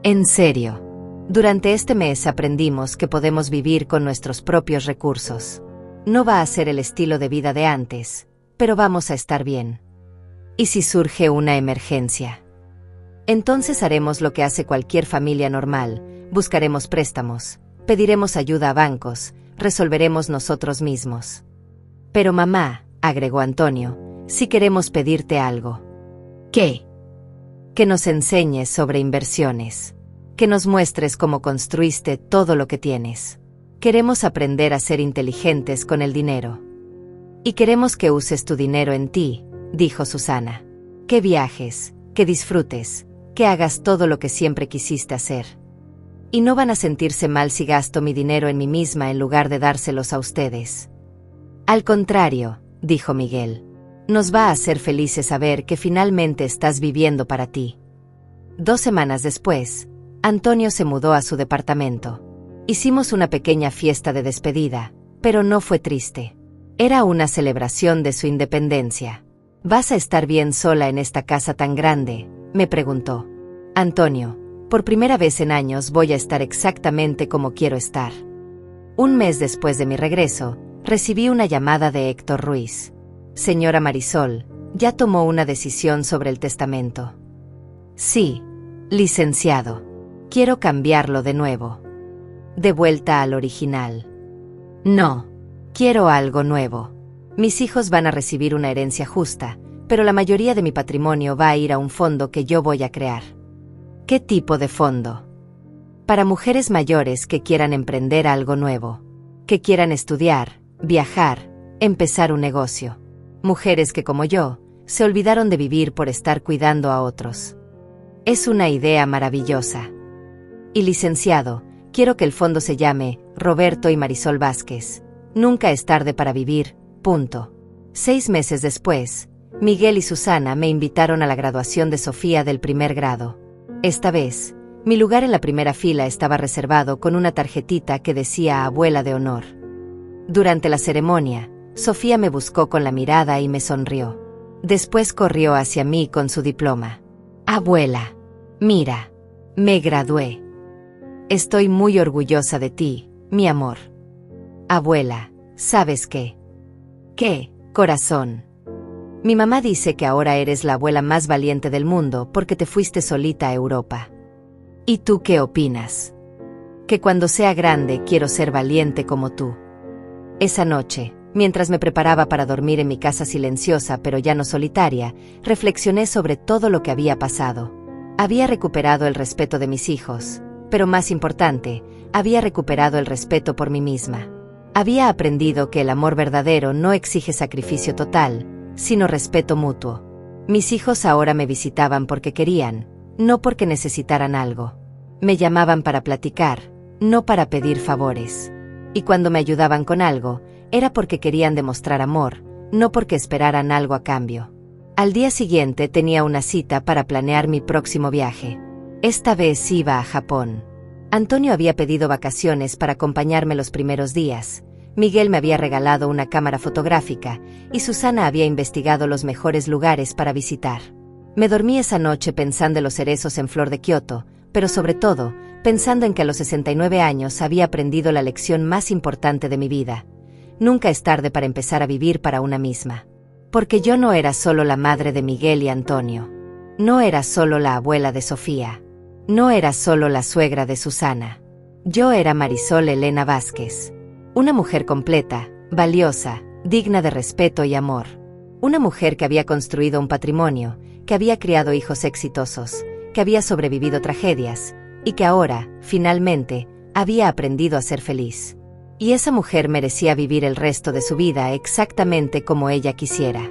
¿En serio? Durante este mes aprendimos que podemos vivir con nuestros propios recursos. No va a ser el estilo de vida de antes, pero vamos a estar bien. ¿Y si surge una emergencia? Entonces haremos lo que hace cualquier familia normal, buscaremos préstamos, pediremos ayuda a bancos, resolveremos nosotros mismos. Pero mamá, agregó Antonio, si queremos pedirte algo. ¿Qué? Que nos enseñes sobre inversiones. Que nos muestres cómo construiste todo lo que tienes. Queremos aprender a ser inteligentes con el dinero. Y queremos que uses tu dinero en ti, dijo Susana. Que viajes, que disfrutes, que hagas todo lo que siempre quisiste hacer. Y no van a sentirse mal si gasto mi dinero en mí misma en lugar de dárselos a ustedes. Al contrario, dijo Miguel. Nos va a hacer felices saber que finalmente estás viviendo para ti. 2 semanas después, Antonio se mudó a su departamento. Hicimos una pequeña fiesta de despedida, pero no fue triste. Era una celebración de su independencia. ¿Vas a estar bien sola en esta casa tan grande?, me preguntó. Antonio, por primera vez en años voy a estar exactamente como quiero estar. Un mes después de mi regreso, recibí una llamada de Héctor Ruiz. Señora Marisol, ¿ya tomó una decisión sobre el testamento? Sí, licenciado. Quiero cambiarlo de nuevo. De vuelta al original. No, quiero algo nuevo. Mis hijos van a recibir una herencia justa, pero la mayoría de mi patrimonio va a ir a un fondo que yo voy a crear. ¿Qué tipo de fondo? Para mujeres mayores que quieran emprender algo nuevo, que quieran estudiar, viajar, empezar un negocio. Mujeres que, como yo, se olvidaron de vivir por estar cuidando a otros. Es una idea maravillosa. Y licenciado, quiero que el fondo se llame Roberto y Marisol Vázquez. Nunca es tarde para vivir, punto. 6 meses después, Miguel y Susana me invitaron a la graduación de Sofía del primer grado. Esta vez, mi lugar en la primera fila estaba reservado con una tarjetita que decía Abuela de Honor. Durante la ceremonia, Sofía me buscó con la mirada y me sonrió. Después corrió hacia mí con su diploma. Abuela, mira, me gradué. Estoy muy orgullosa de ti, mi amor. Abuela, ¿sabes qué? ¿Qué, corazón? Mi mamá dice que ahora eres la abuela más valiente del mundo porque te fuiste solita a Europa. ¿Y tú qué opinas? Que cuando sea grande quiero ser valiente como tú. Esa noche, mientras me preparaba para dormir en mi casa silenciosa pero ya no solitaria, reflexioné sobre todo lo que había pasado. Había recuperado el respeto de mis hijos, pero más importante, había recuperado el respeto por mí misma. Había aprendido que el amor verdadero no exige sacrificio total, sino respeto mutuo. Mis hijos ahora me visitaban porque querían, no porque necesitaran algo. Me llamaban para platicar, no para pedir favores. Y cuando me ayudaban con algo, era porque querían demostrar amor, no porque esperaran algo a cambio. Al día siguiente tenía una cita para planear mi próximo viaje. Esta vez iba a Japón. Antonio había pedido vacaciones para acompañarme los primeros días. Miguel me había regalado una cámara fotográfica y Susana había investigado los mejores lugares para visitar. Me dormí esa noche pensando en los cerezos en flor de Kioto, pero sobre todo, pensando en que a los 69 años había aprendido la lección más importante de mi vida. Nunca es tarde para empezar a vivir para una misma. Porque yo no era solo la madre de Miguel y Antonio. No era solo la abuela de Sofía. No era solo la suegra de Susana. Yo era Marisol Elena Vázquez. Una mujer completa, valiosa, digna de respeto y amor. Una mujer que había construido un patrimonio, que había criado hijos exitosos, que había sobrevivido tragedias, y que ahora, finalmente, había aprendido a ser feliz. Y esa mujer merecía vivir el resto de su vida exactamente como ella quisiera.